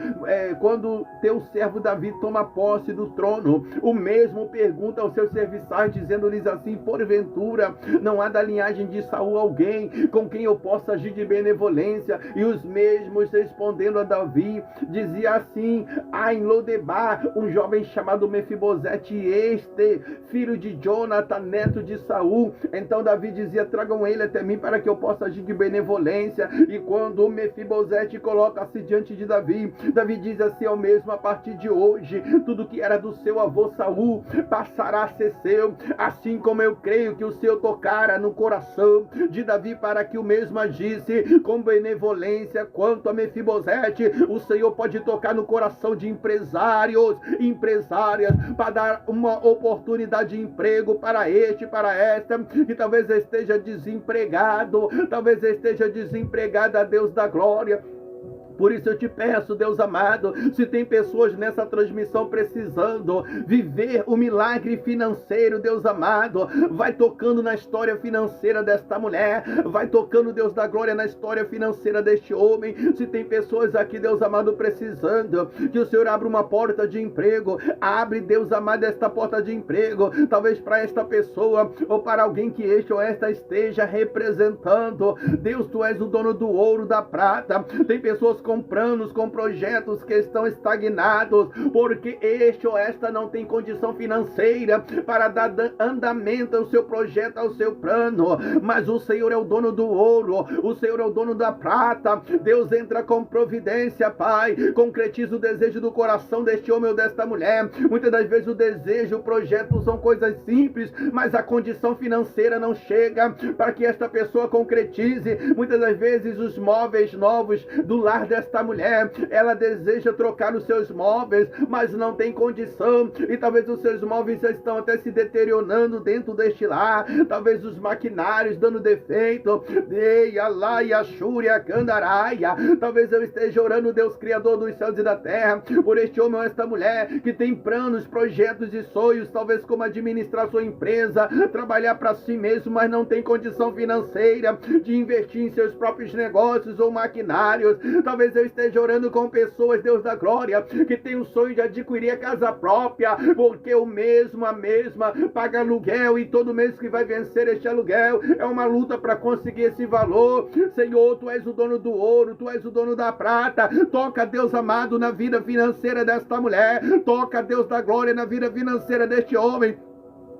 teu servo Davi toma posse do trono, o mesmo pergunta aos seus serviçais, dizendo-lhes assim: porventura não há da linhagem de Saul alguém com quem eu possa agir de benevolência? E os mesmos, respondendo a Davi, dizia assim: há em Lodebar um jovem chamado Mefibosete, este filho de Jonathan, neto de Saul. Então Davi dizia: tragam ele até mim para que eu possa agir de benevolência. E quando Mefibosete coloca-se diante de Davi, Davi diz assim: ao mesmo, a partir de hoje, tudo que era do seu avô Saul passará a ser seu, assim como eu creio que o Senhor tocara no coração de Davi para que o mesmo agisse com benevolência quanto a Mefibosete. O Senhor pode tocar no coração de empresários, empresárias, para dar uma oportunidade de emprego para este, para esta, que talvez esteja desempregado, talvez esteja desempregada, Deus da glória. Por isso eu te peço, Deus amado, se tem pessoas nessa transmissão precisando viver o milagre financeiro, Deus amado, vai tocando na história financeira desta mulher, vai tocando, Deus da glória, na história financeira deste homem. Se tem pessoas aqui, Deus amado, precisando que o Senhor abra uma porta de emprego, abre, Deus amado, esta porta de emprego, talvez para esta pessoa ou para alguém que este ou esta esteja representando. Deus, Tu és o dono do ouro, da prata. Tem pessoas com planos, com projetos que estão estagnados, porque este ou esta não tem condição financeira para dar andamento ao seu projeto, ao seu plano, mas o Senhor é o dono do ouro, o Senhor é o dono da prata. Deus entra com providência, Pai, concretiza o desejo do coração deste homem ou desta mulher. Muitas das vezes o desejo, o projeto são coisas simples, mas a condição financeira não chega para que esta pessoa concretize. Muitas das vezes os móveis novos do lar desta mulher, ela deseja trocar os seus móveis, mas não tem condição, e talvez os seus móveis já estão até se deteriorando dentro deste lar, talvez os maquinários dando defeito, talvez eu esteja orando, Deus Criador dos céus e da terra, por este homem ou esta mulher que tem planos, projetos e sonhos, talvez como administrar sua empresa, trabalhar para si mesmo, mas não tem condição financeira de investir em seus próprios negócios ou maquinários. Talvez eu esteja orando com pessoas, Deus da glória, que tem o sonho de adquirir a casa própria, porque a mesma paga aluguel, e todo mês que vai vencer este aluguel é uma luta para conseguir esse valor. Senhor, Tu és o dono do ouro, Tu és o dono da prata. Toca, Deus amado, na vida financeira desta mulher, toca, Deus da glória, na vida financeira deste homem.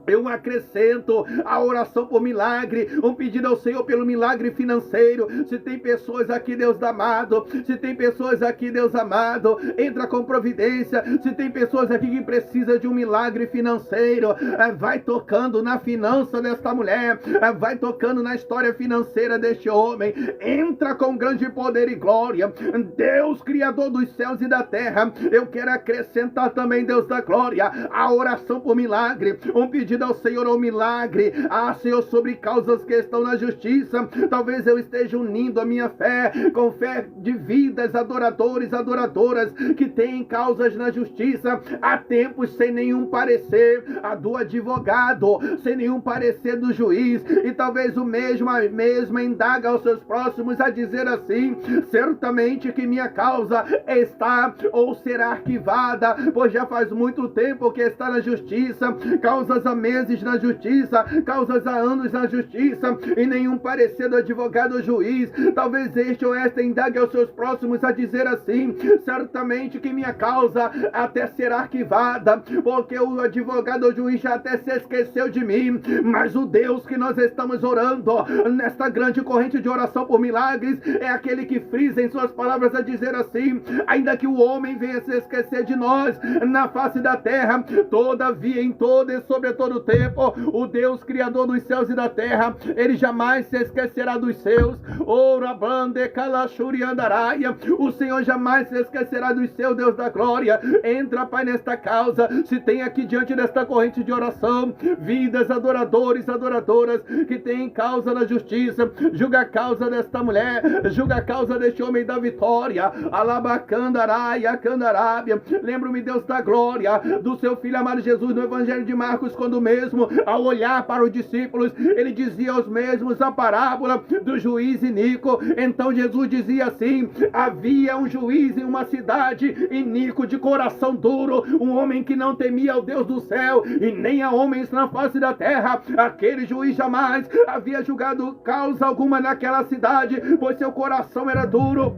Eu acrescento a oração por milagre, um pedido ao Senhor pelo milagre financeiro. Se tem pessoas aqui, Deus amado, se tem pessoas aqui, Deus amado, entra com providência. Se tem pessoas aqui que precisam de um milagre financeiro, vai tocando na finança desta mulher, vai tocando na história financeira deste homem. Entra com grande poder e glória, Deus Criador dos céus e da terra. Eu quero acrescentar também, Deus da glória, a oração por milagre, um pedido ao Senhor ao milagre, Senhor, sobre causas que estão na justiça. Talvez eu esteja unindo a minha fé com fé de vidas, adoradores, adoradoras que têm causas na justiça há tempos sem nenhum parecer do advogado, sem nenhum parecer do juiz, e talvez o mesmo, a mesma indaga aos seus próximos a dizer assim: certamente que minha causa está ou será arquivada, pois já faz muito tempo que está na justiça. Causas a meses na justiça, causas há anos na justiça, e nenhum parecer do advogado ou juiz. Talvez este ou esta indague aos seus próximos a dizer assim: certamente que minha causa até será arquivada, porque o advogado ou juiz já até se esqueceu de mim. Mas o Deus que nós estamos orando nesta grande corrente de oração por milagres é aquele que frisa em suas palavras a dizer assim: ainda que o homem venha se esquecer de nós na face da terra, todavia em todo e sobre todo o tempo, o Deus criador dos céus e da terra, ele jamais se esquecerá dos seus. Ora bande calachuri andaraia, o Senhor jamais se esquecerá dos seus, Deus da glória. Entra, Pai, nesta causa. Se tem aqui diante desta corrente de oração vidas, adoradores, adoradoras que têm causa na justiça, julga a causa desta mulher, julga a causa deste homem da vitória. Alabacandaraia, candarábia. Lembro-me, Deus da glória, do seu filho amado Jesus no Evangelho de Marcos, quando mesmo ao olhar para os discípulos, ele dizia aos mesmos a parábola do juiz iníquo. Então Jesus dizia assim: havia um juiz em uma cidade iníquo, de coração duro, um homem que não temia ao Deus do céu e nem a homens na face da terra. Aquele juiz jamais havia julgado causa alguma naquela cidade, pois seu coração era duro.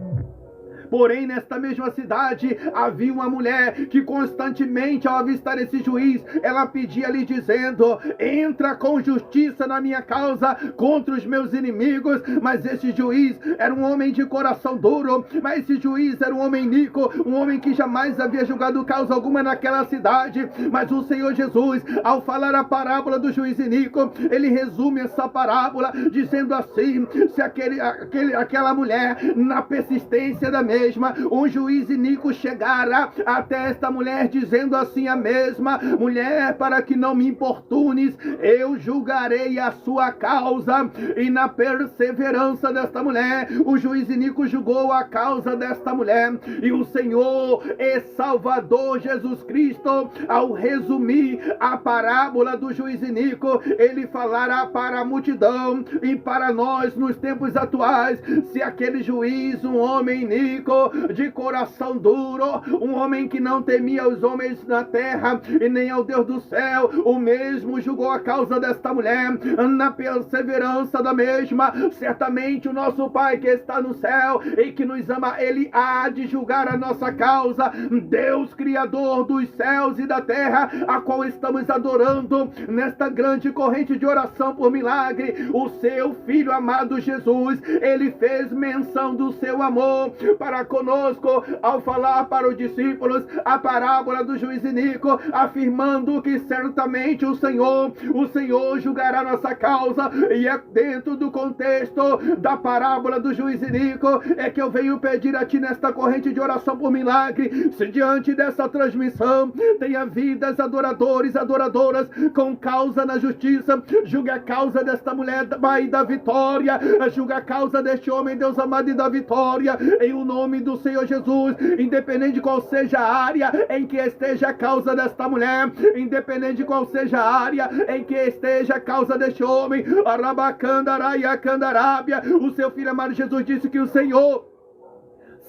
Porém, nesta mesma cidade, havia uma mulher que constantemente, ao avistar esse juiz, ela pedia lhe dizendo: entra com justiça na minha causa contra os meus inimigos. Mas esse juiz era um homem de coração duro, mas esse juiz era um homem iníquo, um homem que jamais havia julgado causa alguma naquela cidade. Mas o Senhor Jesus, ao falar a parábola do juiz iníquo, ele resume essa parábola dizendo assim: se aquela mulher, na persistência da mesma, um juiz iníquo chegara até esta mulher dizendo assim a mesma: mulher, para que não me importunes, eu julgarei a sua causa. E na perseverança desta mulher, o juiz iníquo julgou a causa desta mulher. E o Senhor e Salvador Jesus Cristo, ao resumir a parábola do juiz iníquo, ele falará para a multidão e para nós nos tempos atuais: se aquele juiz, um homem iníquo, de coração duro, um homem que não temia os homens na terra e nem ao Deus do céu, o mesmo julgou a causa desta mulher na perseverança da mesma, certamente o nosso Pai que está no céu e que nos ama, ele há de julgar a nossa causa. Deus criador dos céus e da terra, a qual estamos adorando nesta grande corrente de oração por milagre, o seu Filho amado Jesus, ele fez menção do seu amor para conosco ao falar para os discípulos a parábola do juiz iníquo, afirmando que certamente o Senhor julgará nossa causa. E é dentro do contexto da parábola do juiz iníquo é que eu venho pedir a ti nesta corrente de oração por milagre: se diante dessa transmissão tenha vidas, adoradores, adoradoras com causa na justiça, julgue a causa desta mulher, Pai da vitória, julgue a causa deste homem, Deus amado, e da vitória, em o nome do Senhor Jesus. Independente de qual seja a área em que esteja a causa desta mulher, independente de qual seja a área em que esteja a causa deste homem, Arabacandaraia, Candarábia, o seu filho amado Jesus disse que o Senhor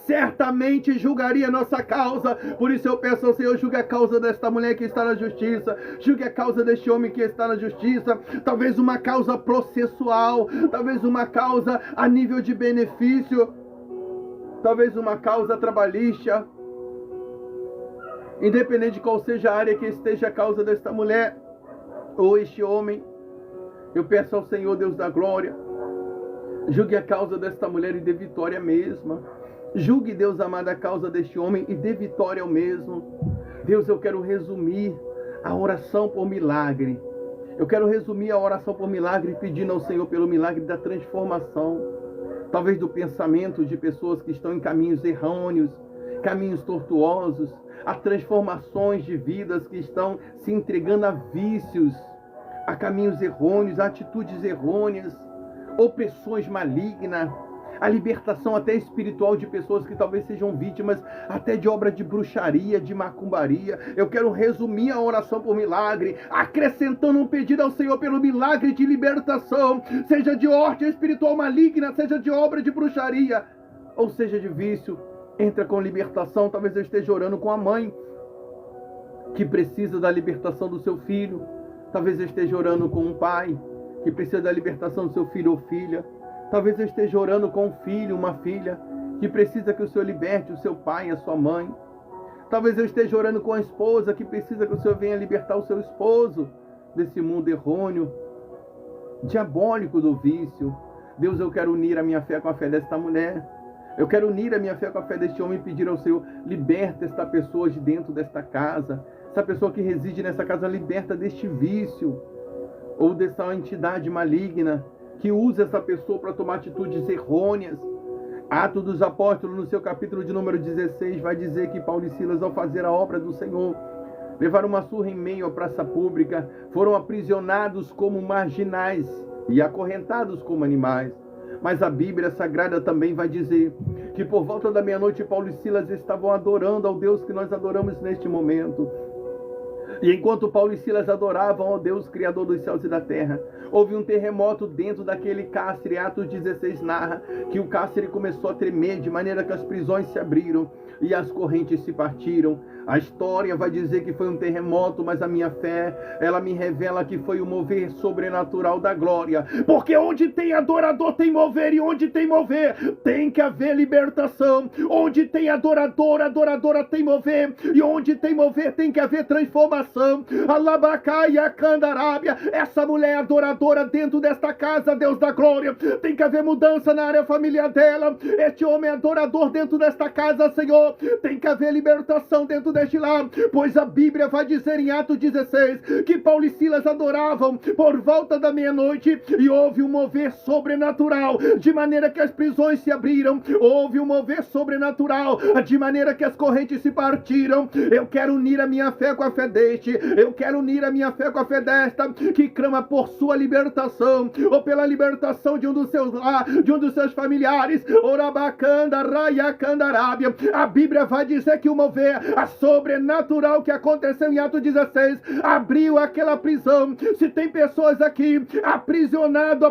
certamente julgaria a nossa causa. Por isso eu peço ao Senhor: julgue a causa desta mulher que está na justiça, julgue a causa deste homem que está na justiça. Talvez uma causa processual, talvez uma causa a nível de benefício, talvez uma causa trabalhista. Independente de qual seja a área que esteja a causa desta mulher ou este homem, eu peço ao Senhor, Deus da glória, julgue a causa desta mulher e dê vitória mesma. Julgue, Deus amado, a causa deste homem e dê vitória ao mesmo. Deus, eu quero resumir a oração por milagre. Eu quero resumir a oração por milagre pedindo ao Senhor pelo milagre da transformação, talvez do pensamento de pessoas que estão em caminhos errôneos, caminhos tortuosos, a transformações de vidas que estão se entregando a vícios, a caminhos errôneos, a atitudes errôneas, opressões malignas, a libertação até espiritual de pessoas que talvez sejam vítimas até de obra de bruxaria, de macumbaria. Eu quero resumir a oração por milagre, acrescentando um pedido ao Senhor pelo milagre de libertação, seja de ordem espiritual maligna, seja de obra de bruxaria, ou seja de vício. Entra com libertação. Talvez eu esteja orando com a mãe que precisa da libertação do seu filho. Talvez eu esteja orando com um pai que precisa da libertação do seu filho ou filha. Talvez eu esteja orando com um filho, uma filha, que precisa que o Senhor liberte o seu pai, a sua mãe. Talvez eu esteja orando com a esposa que precisa que o Senhor venha libertar o seu esposo desse mundo errôneo, diabólico do vício. Deus, eu quero unir a minha fé com a fé desta mulher. Eu quero unir a minha fé com a fé deste homem e pedir ao Senhor, liberta esta pessoa de dentro desta casa. Essa pessoa que reside nessa casa, liberta deste vício ou dessa entidade maligna que usa essa pessoa para tomar atitudes errôneas. Atos dos Apóstolos, no seu capítulo de número 16, vai dizer que Paulo e Silas, ao fazer a obra do Senhor, levaram uma surra em meio à praça pública, foram aprisionados como marginais e acorrentados como animais. Mas a Bíblia Sagrada também vai dizer que por volta da meia-noite Paulo e Silas estavam adorando ao Deus que nós adoramos neste momento. E enquanto Paulo e Silas adoravam ao Deus Criador dos céus e da terra, houve um terremoto dentro daquele cárcere. Atos 16 narra que o cárcere começou a tremer, de maneira que as prisões se abriram e as correntes se partiram. A história vai dizer que foi um terremoto, mas a minha fé, ela me revela que foi o mover sobrenatural da glória. Porque onde tem adorador tem mover, e onde tem mover tem que haver libertação. Onde tem adorador, adoradora tem mover, e onde tem mover tem que haver transformação. Alabacaia Candarábia, essa mulher adoradora dentro desta casa, Deus da glória, tem que haver mudança na área familiar dela. Este homem adorador dentro desta casa, Senhor, tem que haver libertação dentro deste lar, pois a Bíblia vai dizer em Atos 16 que Paulo e Silas adoravam por volta da meia-noite e houve um mover sobrenatural, de maneira que as prisões se abriram, houve um mover sobrenatural, de maneira que as correntes se partiram. Eu quero unir a minha fé com a fé deste, eu quero unir a minha fé com a fé desta, que clama por sua libertação, ou pela libertação de um dos seus de um dos seus familiares. Orabacanda, Raia Candarábia. A Bíblia vai dizer que o mover sobrenatural que aconteceu em Atos 16 abriu aquela prisão. Se tem pessoas aqui aprisionada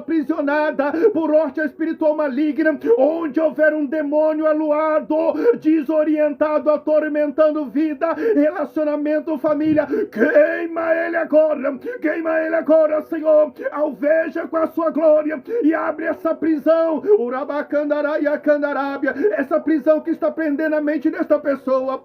por horte espiritual maligna, onde houver um demônio aluado, desorientado, atormentando vida, relacionamento, família, queima ele agora, Senhor, alveja com a sua glória e abre essa prisão, Urabacandaráia Candarábia, essa prisão que está prendendo a mente desta pessoa,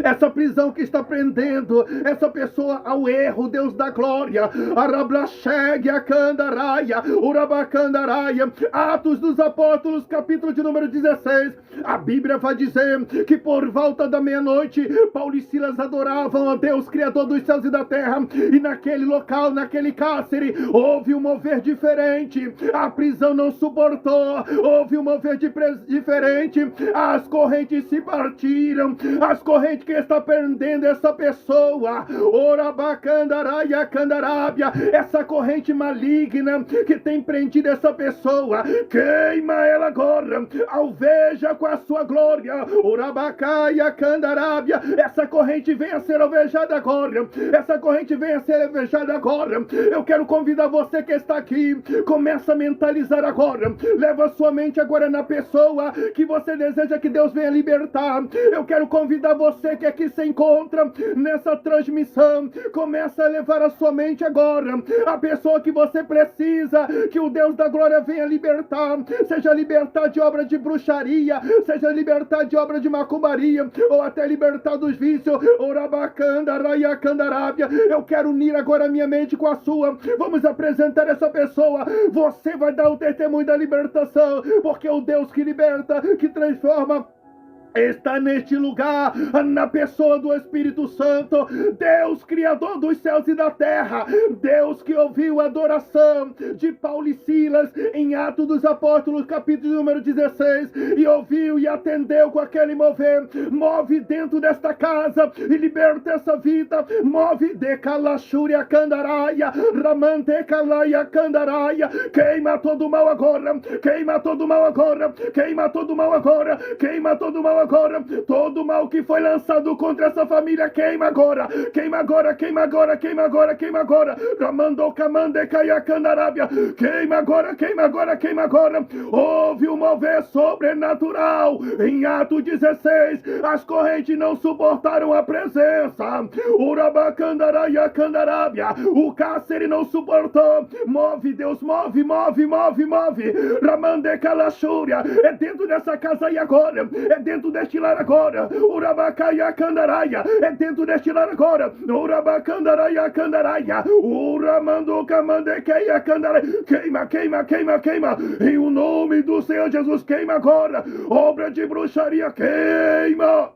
essa prisão que está prendendo essa pessoa ao erro, Deus da glória. Arablachegue a Candaraia, Urabacandaraia. Atos dos Apóstolos, capítulo de número 16. A Bíblia vai dizer que por volta da meia-noite, Paulo e Silas adoravam a Deus, Criador dos céus e da terra. E naquele local, naquele cárcere, houve um mover diferente. A prisão não suportou. Houve um mover diferente. As correntes se partiram. As correntes que está prendendo essa pessoa, Orabacandaraia Candarábia, essa corrente maligna que tem prendido essa pessoa, queima ela agora, alveja com a sua glória, Orabacaia Candarábia, essa corrente venha ser alvejada agora, essa corrente venha ser alvejada agora. Eu quero convidar você que está aqui, começa a mentalizar agora, leva sua mente agora na pessoa que você deseja que Deus venha libertar. Eu quero convidar você que aqui se encontra nessa transmissão, começa a levar a sua mente agora a pessoa que você precisa que o Deus da glória venha libertar, seja libertar de obra de bruxaria, seja libertar de obra de macumbaria, ou até libertar dos vícios. Orabacanda, Raia Candarábia. Eu quero unir agora a minha mente com a sua. Vamos apresentar essa pessoa. Você vai dar o testemunho da libertação, porque o Deus que liberta, que transforma, está neste lugar, na pessoa do Espírito Santo, Deus Criador dos céus e da terra, Deus que ouviu a adoração de Paulo e Silas em Atos dos Apóstolos, capítulo número 16, e ouviu e atendeu com aquele mover. Move dentro desta casa e liberta essa vida. Move de Calachúria Candaraia, Ramante Calaia Candaraia. Queima todo o mal agora, queima todo o mal agora, queima todo o mal agora, queima todo o mal agora. Todo mal que foi lançado contra essa família, queima agora. Queima agora, queima agora, queima agora, queima agora. Ramando camande caia candarábia. Queima agora, queima agora, queima agora. Houve um mover sobrenatural. Em Atos 16, as correntes não suportaram a presença. Urabacandaraia candarábia. O cárcere não suportou. Move, Deus, move, move, move, move. Ramande calachúria. É dentro dessa casa aí agora. É dentro deste lar agora. Urabacaia candaraia. É dentro deste lar agora. Urabacandaraia candaraia. Uramando camandequeia candaraia. Queima, queima, queima, queima. Em o nome do Senhor Jesus, queima agora. Obra de bruxaria, queima.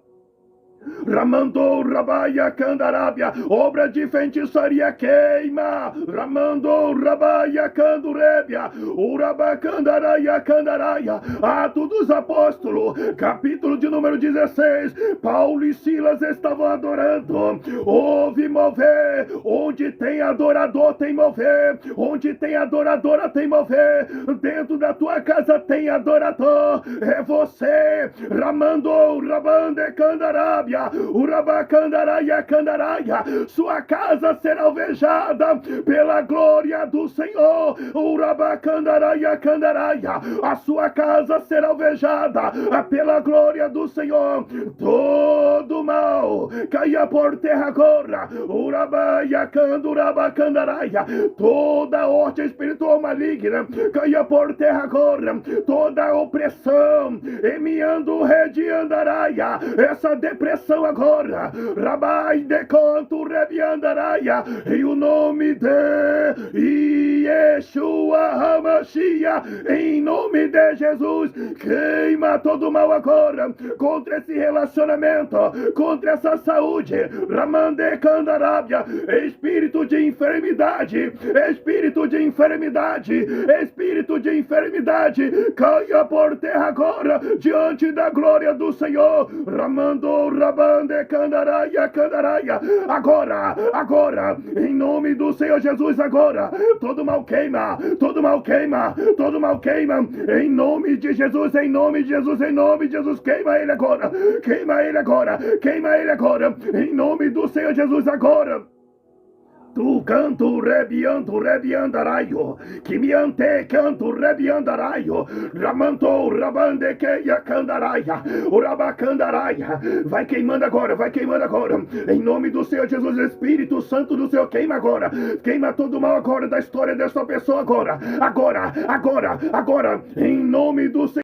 Ramando rabaia candarábia, obra de feitiçaria, queima. Ramando rabaia candurébia, urabacandaraia candaraia. Atos dos Apóstolos, capítulo de número 16. Paulo e Silas estavam adorando. Houve mover. Onde tem adorador tem mover. Onde tem adoradora tem mover. Dentro da tua casa tem adorador. É você. Ramando rabande candarábia, urabacandaraia candaraia. Sua casa será alvejada pela glória do Senhor. Urabacandaraia candaraia. A sua casa será alvejada pela glória do Senhor. Todo mal caia por terra agora. Urabaia candurabacandaraia. Toda horta espiritual maligna caia por terra agora. Toda opressão emiando rede andaraia. Essa depressão agora, Rabai de canto rebiandaraia, em o nome de Yeshua Hamashia, em nome de Jesus, queima todo mal agora, contra esse relacionamento, contra essa saúde, Ramande candarábia, espírito de enfermidade, espírito de enfermidade, espírito de enfermidade, caia por terra agora, diante da glória do Senhor, Ramando rabande candaraia candaraia. Agora, agora, em nome do Senhor Jesus, agora, todo mal queima, todo mal queima, todo mal queima, em nome de Jesus, em nome de Jesus, em nome de Jesus, queima ele agora, queima ele agora, queima ele agora, em nome do Senhor Jesus agora. Tu canto rebiandaraio, que me ante canto rebiandaraio, ramanto rabande queia candaraia, urabacandaraia. Vai queimando agora, em nome do Senhor Jesus, Espírito Santo do Senhor, queima agora, queima todo o mal agora da história desta pessoa agora, agora, agora, agora, em nome do Senhor.